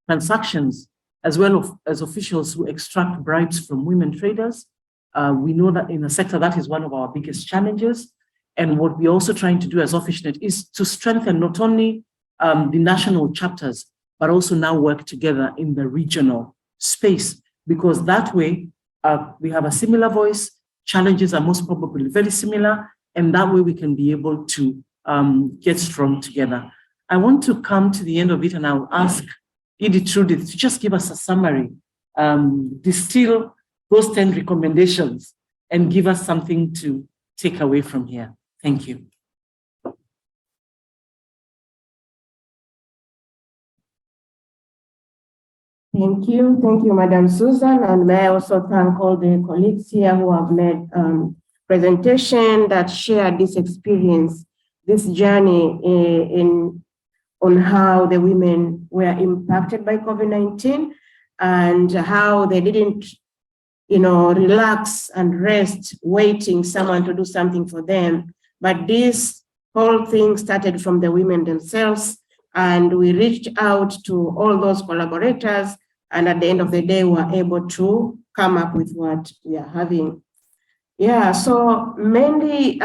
transactions, as well as officials who extract bribes from women traders. We know that in the sector, that is one of our biggest challenges. And what we're also trying to do as AWFISHNET is to strengthen not only the national chapters, but also now work together in the regional space, because that way we have a similar voice, challenges are most probably very similar, and that way we can be able to get strong together. I want to come to the end of it, and I'll ask Edith Trudith to just give us a summary, distill those 10 recommendations, and give us something to take away from here. Thank you. Thank you, Madam Susan, and may I also thank all the colleagues here who have made presentation that shared this experience, this journey on how the women were impacted by COVID-19 and how they didn't, relax and rest, waiting someone to do something for them. But this whole thing started from the women themselves, and we reached out to all those collaborators, and at the end of the day, we were able to come up with what we are having. Yeah, so mainly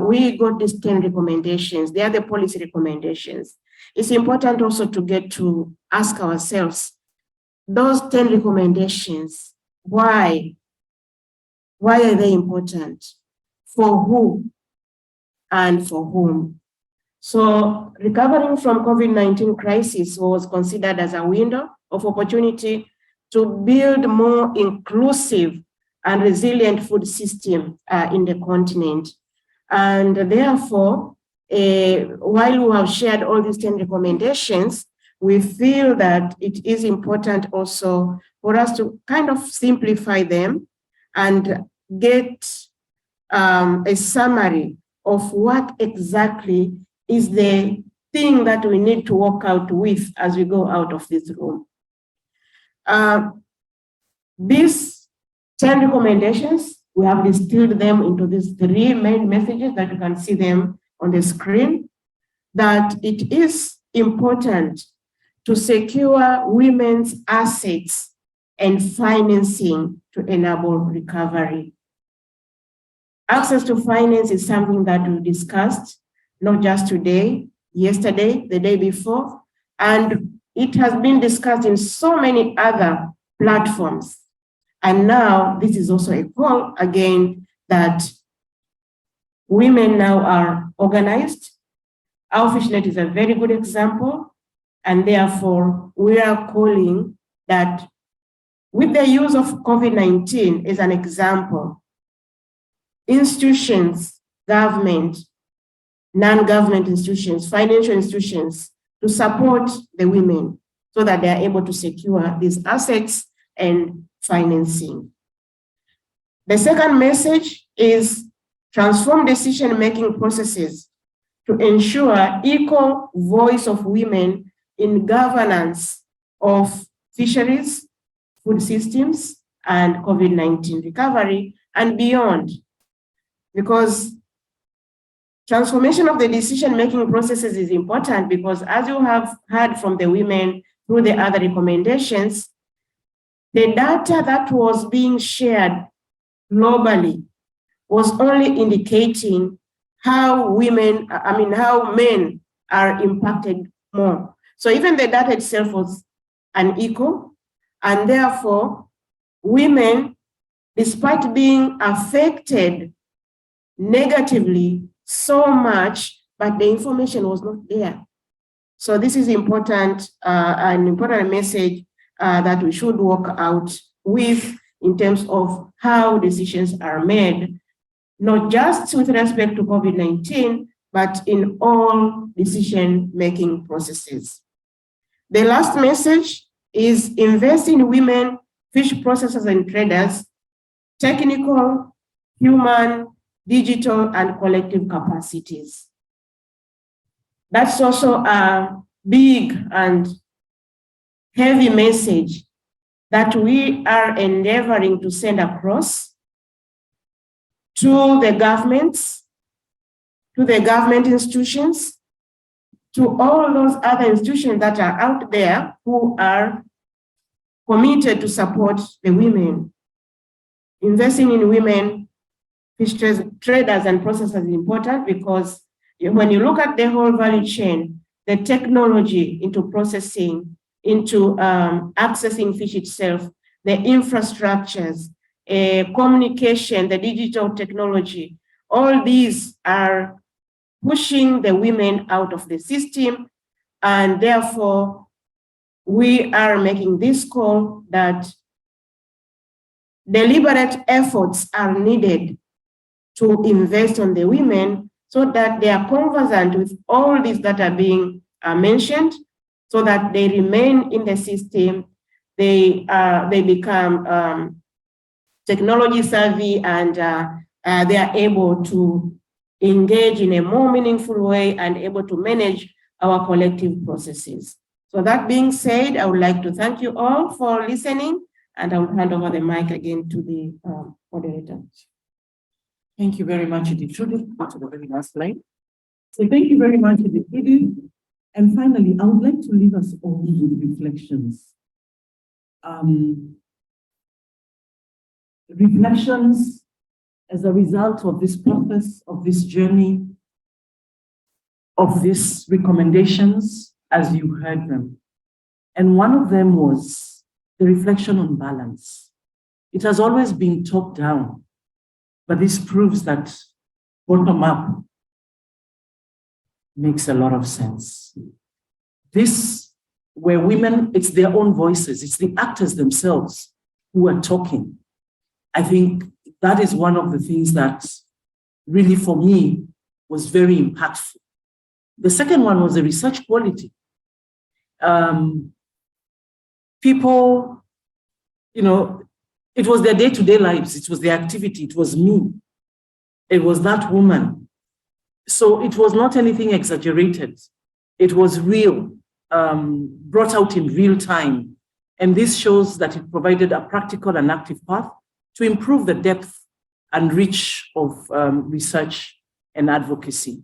we got these 10 recommendations. They are the policy recommendations. It's important also to get to ask ourselves, those 10 recommendations, why? Why are they important? For who and for whom? So recovering from COVID-19 crisis was considered as a window of opportunity to build more inclusive and resilient food system in the continent. And therefore, while we have shared all these 10 recommendations, we feel that it is important also for us to kind of simplify them and get a summary of what exactly is the thing that we need to work out with as we go out of this room. These 10 recommendations, we have distilled them into these 3 main messages that you can see them on the screen, that it is important to secure women's assets and financing to enable recovery. Access to finance is something that we discussed, not just today, yesterday, the day before, and it has been discussed in so many other platforms. And now this is also a call again that women now are organized. AWFISHNET is a very good example, and therefore we are calling that with the use of COVID-19 as an example, institutions, government, non-government institutions, financial institutions, to support the women so that they are able to secure these assets and financing. The second message is transform decision-making processes to ensure equal voice of women in governance of fisheries, food systems, and COVID-19 recovery and beyond. Because transformation of the decision-making processes is important because, as you have heard from the women through the other recommendations, the data that was being shared globally was only indicating how how men are impacted more. So even the data itself was unequal, and therefore women, despite being affected negatively so much, but the information was not there. So this is important, an important message that we should work out with in terms of how decisions are made, not just with respect to COVID-19, but in all decision-making processes. The last message is invest in women, fish processors and traders, technical, human, digital, and collective capacities. That's also a big and heavy message that we are endeavoring to send across to the governments, to the government institutions, to all those other institutions that are out there who are committed to support the women. Investing in women, fish traders and processors is important because when you look at the whole value chain, the technology into processing, into accessing fish itself, the infrastructures, communication, the digital technology, all these are pushing the women out of the system, and therefore we are making this call that deliberate efforts are needed to invest on the women so that they are conversant with all these that are being mentioned, so that they remain in the system, they become technology savvy, and they are able to engage in a more meaningful way and able to manage our collective processes. So that being said, I would like to thank you all for listening, and I will hand over the mic again to the moderator. Thank you very much, Edith. Should we go to the very last slide? So thank you very much, Edith. And finally, I would like to leave us all with reflections. Reflections as a result of this process, of this journey, of these recommendations as you heard them. And one of them was the reflection on balance. It has always been top down, but this proves that bottom up makes a lot of sense. This, where women, it's their own voices, it's the actors themselves who are talking. I think that is one of the things that really, for me, was very impactful. The second one was the research quality. People, it was their day-to-day lives, it was their activity, it was me, it was that woman. So it was not anything exaggerated. It was real, brought out in real time. And this shows that it provided a practical and active path to improve the depth and reach of research and advocacy.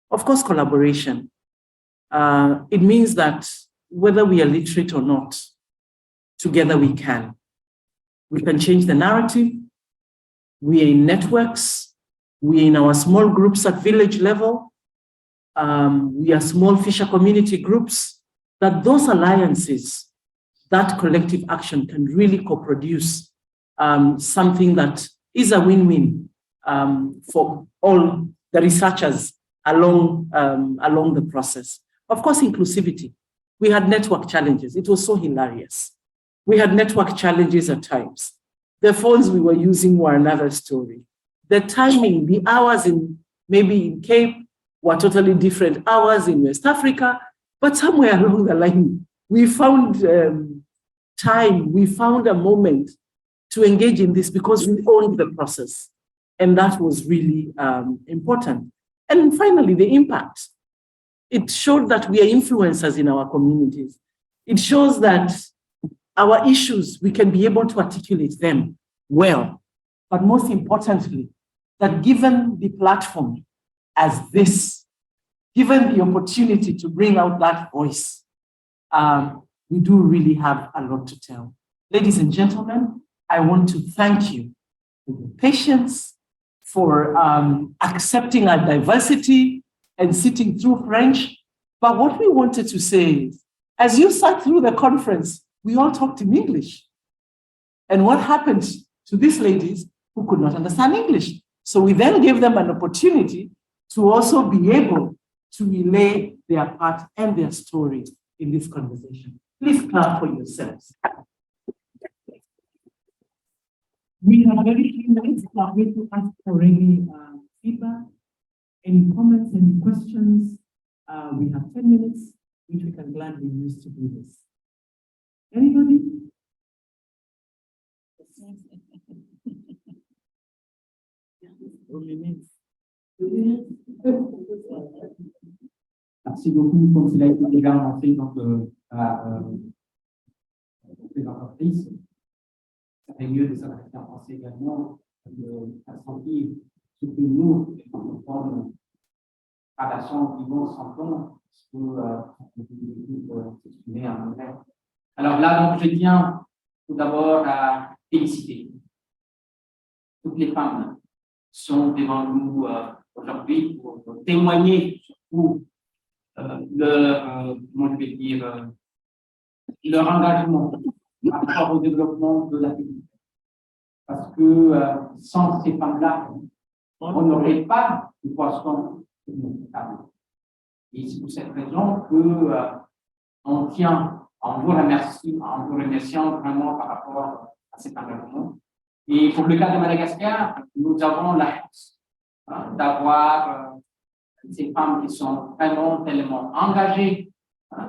Of course, collaboration. It means that whether we are literate or not, together we can. We can change the narrative. We are in networks. We are in our small groups at village level. We are small fisher community groups. That those alliances, that collective action can really co-produce something that is a win-win for all the researchers along the process. Of course, inclusivity. We had network challenges. It was so hilarious. We had network challenges at times. The phones we were using were another story. The timing, the hours maybe in Cape were totally different. Hours in West Africa, But somewhere along the line, we found time, we found a moment to engage in this because we owned the process. And that was really important. And finally, the impact. It showed that we are influencers in our communities. It shows that our issues, we can be able to articulate them well. But most importantly, that given the platform as this, given the opportunity to bring out that voice, we do really have a lot to tell. Ladies and gentlemen, I want to thank you for your patience, for accepting our diversity and sitting through French. But what we wanted to say is, as you sat through the conference, we all talked in English. And what happened to these ladies who could not understand English? So we then gave them an opportunity to also be able to relay their part and their story in this conversation. Please clap for yourselves. We have very few minutes. I'm going to ask for any feedback, any comments, any questions. We have 10 minutes, which we can gladly use to do this. Anybody? Merci beaucoup, comme cela a été déjà annoncé donc, les entreprises. Ça fait mieux de s'adresser en français également, à sentir ce que nous, comme relations qui vont s'entendre, parce que s'exprimer en anglais. Alors là, donc, je tiens tout d'abord à féliciter toutes les femmes qui sont devant nous aujourd'hui pour témoigner surtout leur, comment je vais dire, leur engagement par rapport au développement de la technique. Parce que sans ces femmes-là, on n'aurait pas de poissons sur notre table. Et c'est pour cette raison que on tient en vous remerciant vraiment par rapport à cet engagement. Et pour le cas de Madagascar, nous avons la chance d'avoir ces femmes qui sont vraiment tellement engagées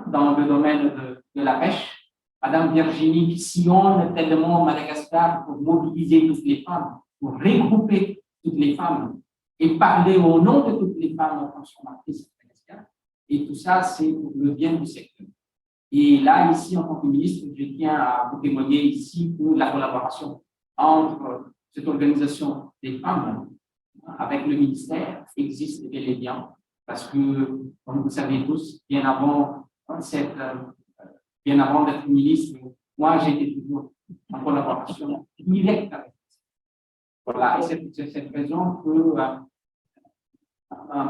dans le domaine de la pêche. Madame Virginie qui sillonne tellement Madagascar pour mobiliser toutes les femmes, pour regrouper toutes les femmes et parler au nom de toutes les femmes transformatrices à Madagascar. Et tout ça, c'est pour le bien du secteur. Et là, ici, en tant que ministre, je tiens à vous témoigner ici pour la collaboration entre cette organisation des femmes avec le ministère existe bel et bien, parce que, comme vous le savez tous, bien avant d'être ministre, moi, j'étais toujours en collaboration directe avec eux. Voilà, et c'est pour cette raison que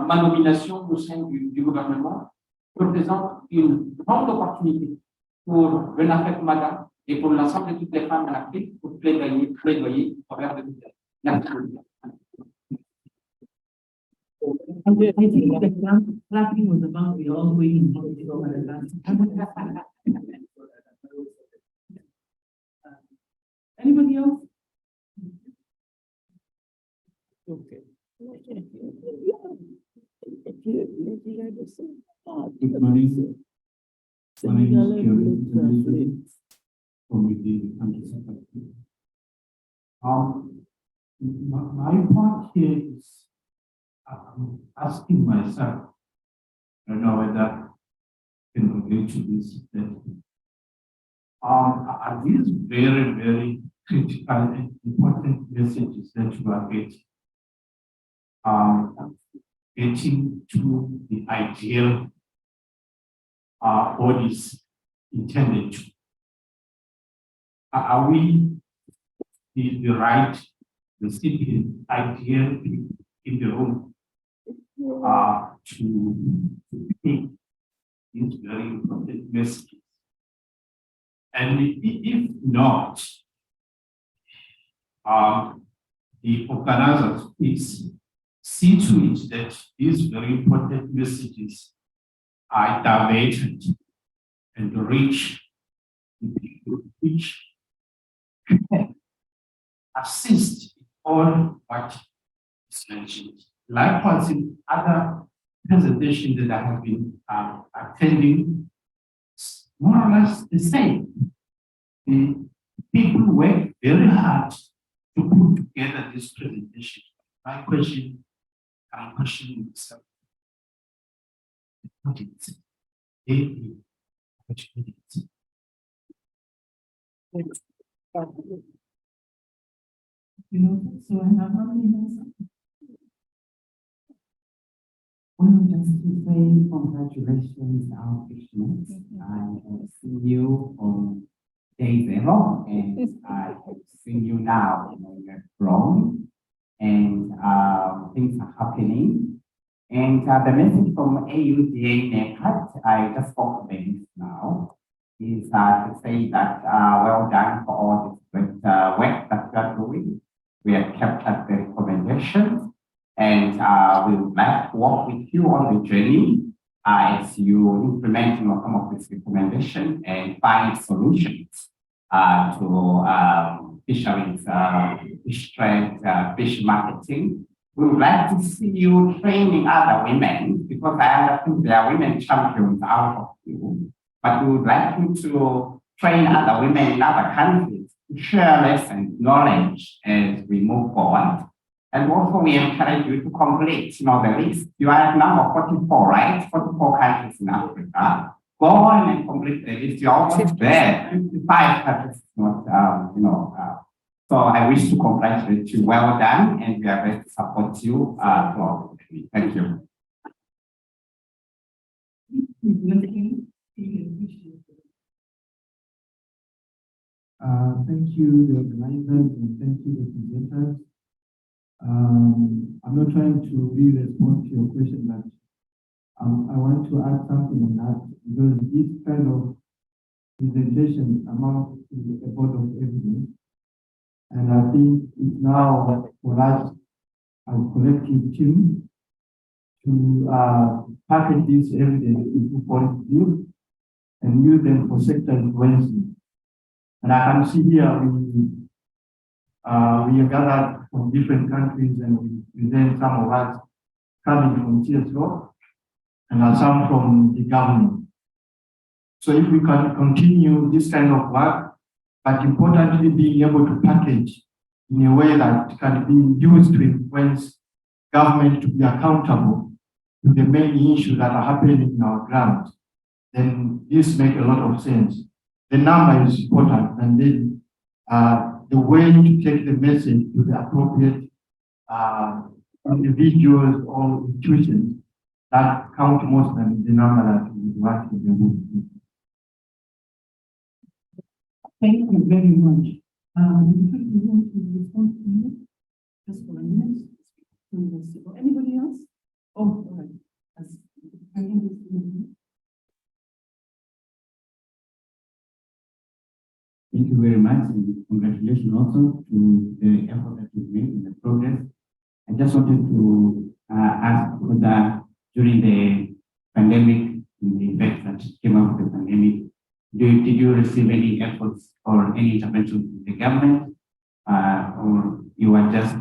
ma nomination au sein du gouvernement représente une grande opportunité pour Renafec Madame et pour l'ensemble de toutes les femmes en Afrique pour plaidoyer en faveur de toutes les femmes. I think the clapping was about we all waiting for it to go at that. Anybody else? Okay. Good morning. My name is Kevin from the country secretary. My point here is asking myself, I don't know whether I can relate to this. Are these very, very critical and important messages that you are getting to the ideal bodies intended to? Are we the right recipient, ideal people in the room to take these very important messages? And if not, the organizers please see to it that these very important messages are diverted and reach the people which can assist in all what is mentioned. Likewise, in other presentations that I have been attending, more or less the same. The people work very hard to put together this presentation. My question, I'm questioning myself. What is it? Opportunities. You know, so I have how many minutes? Well, just to say congratulations, AWFISHNET. I have seen you on day 0, and I have seen you now. You know, you have grown, and things are happening. And the message from AWFISHNET, I just spoke about this now, is to say that well done for all this work that you are doing. We have captured the recommendations, and we would like to work with you on the journey as you implement some of these recommendations and find solutions to fisheries, fish trade, fish marketing. We would like to see you training other women, because I understand there are women champions out of you, but we would like you to train other women in other countries to share lessons, knowledge as we move forward. And also we encourage you to complete, the list. You are at number 44, right? 44 countries in Africa. Go on and complete the list. You're almost there. 55 countries, so I wish to congratulate you. Well done, and we are ready to support you throughout the journey. Thank you. Thank you, the organizers, and thank you, the presenters. I'm not trying to really respond to your question, but I want to add something on that, because this kind of presentation amounts to a body of evidence. And I think it's now for us as a collective team to package this evidence into policy views and use them for sector influencing. And I can see here we are gathered from different countries, and we present some of us coming from CEDAW and some from the government. So if we can continue this kind of work, but importantly being able to package in a way that can be used to influence government to be accountable to the main issues that are happening in our ground, then this makes a lot of sense. The number is important, and then the way to take the message to the appropriate individuals or institutions that count most than the number that we want to do. Thank you very much. We want to respond to you just for a minute. Anybody else? Oh, all right. Thank you very much, and congratulations also to the effort that you've made in the progress. I just wanted to ask whether during the pandemic, the effects that came out of the pandemic, did you receive any efforts or any intervention from the government, or you were just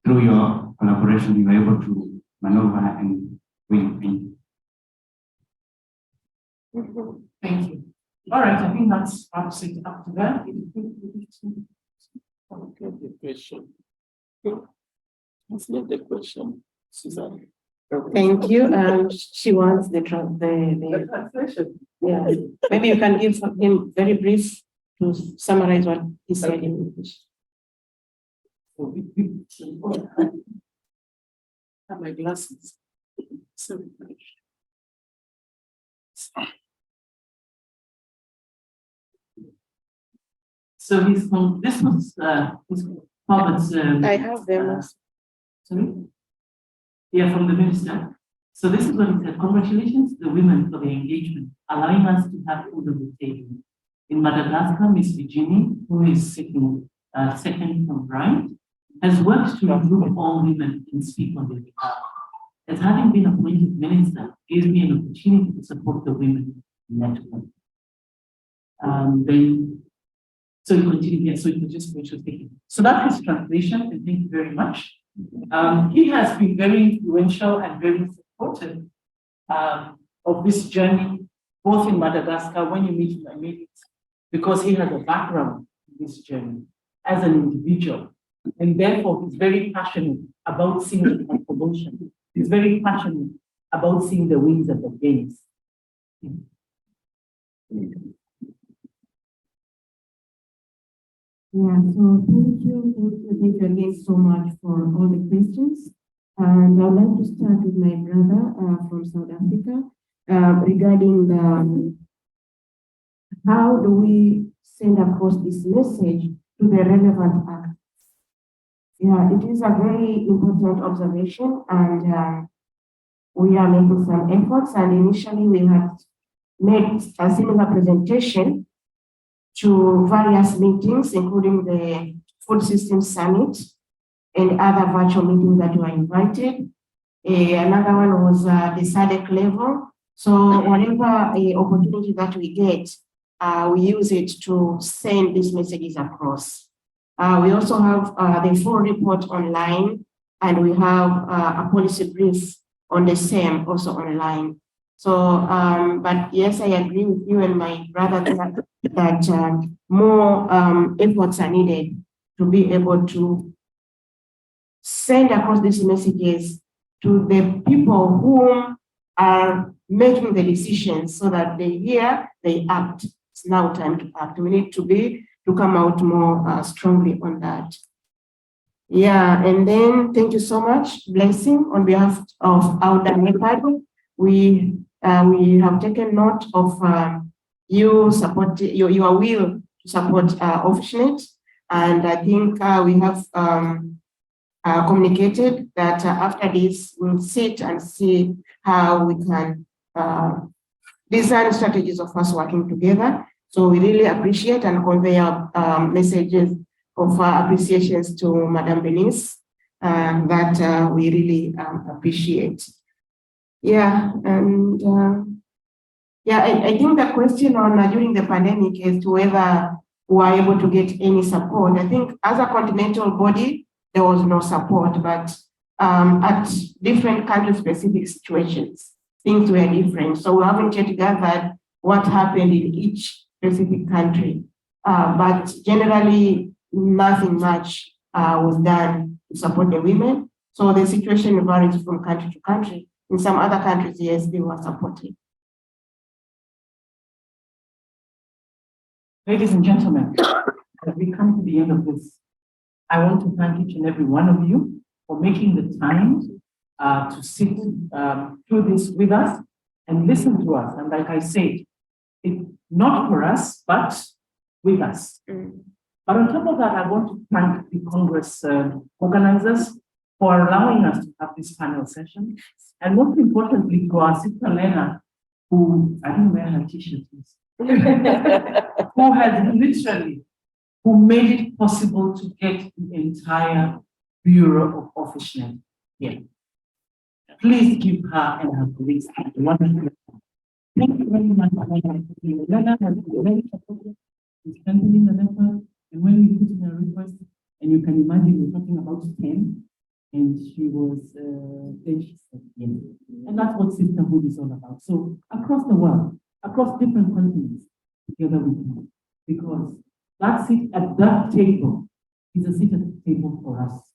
through your collaboration, you were able to maneuver and win? Thank you. All right, I think that's it up to that. The question. Translate the question, Susan. Thank you. She wants the translation. Yeah. Maybe you can give him very brief to summarize what he said in English. Have my glasses. So this was Robert's. I have them. Sorry? Yeah, from the minister. So this is what he said. Congratulations to the women for their engagement, allowing us to have food on the table. In Madagascar, Ms. Virginie, who is sitting second from right, has worked to include all women and speak on their behalf. As having been appointed minister, gives me an opportunity to support the women network. So you continue here, so you can just finish with it. So that is translation, and thank you very much. He has been very influential and very supportive of this journey, both in Madagascar, when you meet him, I meet it, because he has a background in this journey as an individual. And therefore, he's very passionate about seeing the transformation. He's very passionate about seeing the wins and the gains. Yeah, so thank you again so much for all the questions. And I'd like to start with my brother from South Africa regarding how do we send across this message to the relevant actors. Yeah, it is a very important observation, and we are making some efforts. And initially, we had made a similar presentation to various meetings, including the Food Systems Summit and other virtual meetings that were invited. Another one was the SADC level. So whatever opportunity that we get, we use it to send these messages across. We also have the full report online, and we have a policy brief on the same also online. So, but yes, I agree with you and my brother that more efforts are needed to be able to send across these messages to the people who are making the decisions, so that they hear, they act. It's now time to act. We need to come out more strongly on that. Yeah, and then thank you so much, Blessing, on behalf of AWFISHNET. We have taken note of you support your will to support AWFISHNET, and I think we have communicated that after this we'll sit and see how we can design strategies of us working together. So we really appreciate and convey our messages of appreciations to Madam Benice, that we really appreciate. Yeah, and yeah, I think the question on during the pandemic is to whether we are able to get any support. I think as a continental body, there was no support, but at different country-specific situations, things were different. So we haven't yet gathered what happened in each specific country. But generally, nothing much was done to support the women. So the situation varies from country to country. In some other countries, yes, they were supporting. Ladies and gentlemen, as we come to the end of this, I want to thank each and every one of you for making the time to sit through this with us and listen to us. And like I said, it's not for us, but with us. But on top of that, I want to thank the Congress organizers for allowing us to have this panel session. And most importantly, to our sister Lena, who, I didn't wear her t-shirt, who has literally, who made it possible to get the entire Bureau of AWFISHNET here. Please give her and her colleagues a wonderful. Thank you very much. Lena has been very supportive in strengthening the network. And when we put in a request, and you can imagine we're talking about 10, and she was, then she said yes. And that's what sisterhood is all about. So across the world, across different continents, together we can. Because that seat at that table is a seat at the table for us.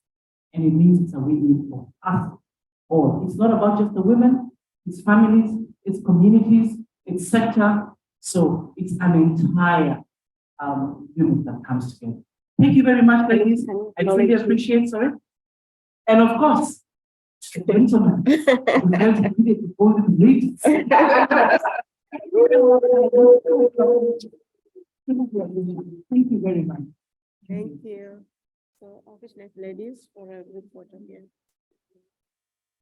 And it means it's a win-win for us all. It's not about just the women, it's families, it's communities, it's sector. So it's an entire unit that comes together. Thank you very much, ladies. I really appreciate, sorry. And of course, gentlemen, thank you very much. Thank you. So, AWFISHNET ladies for a good photo here.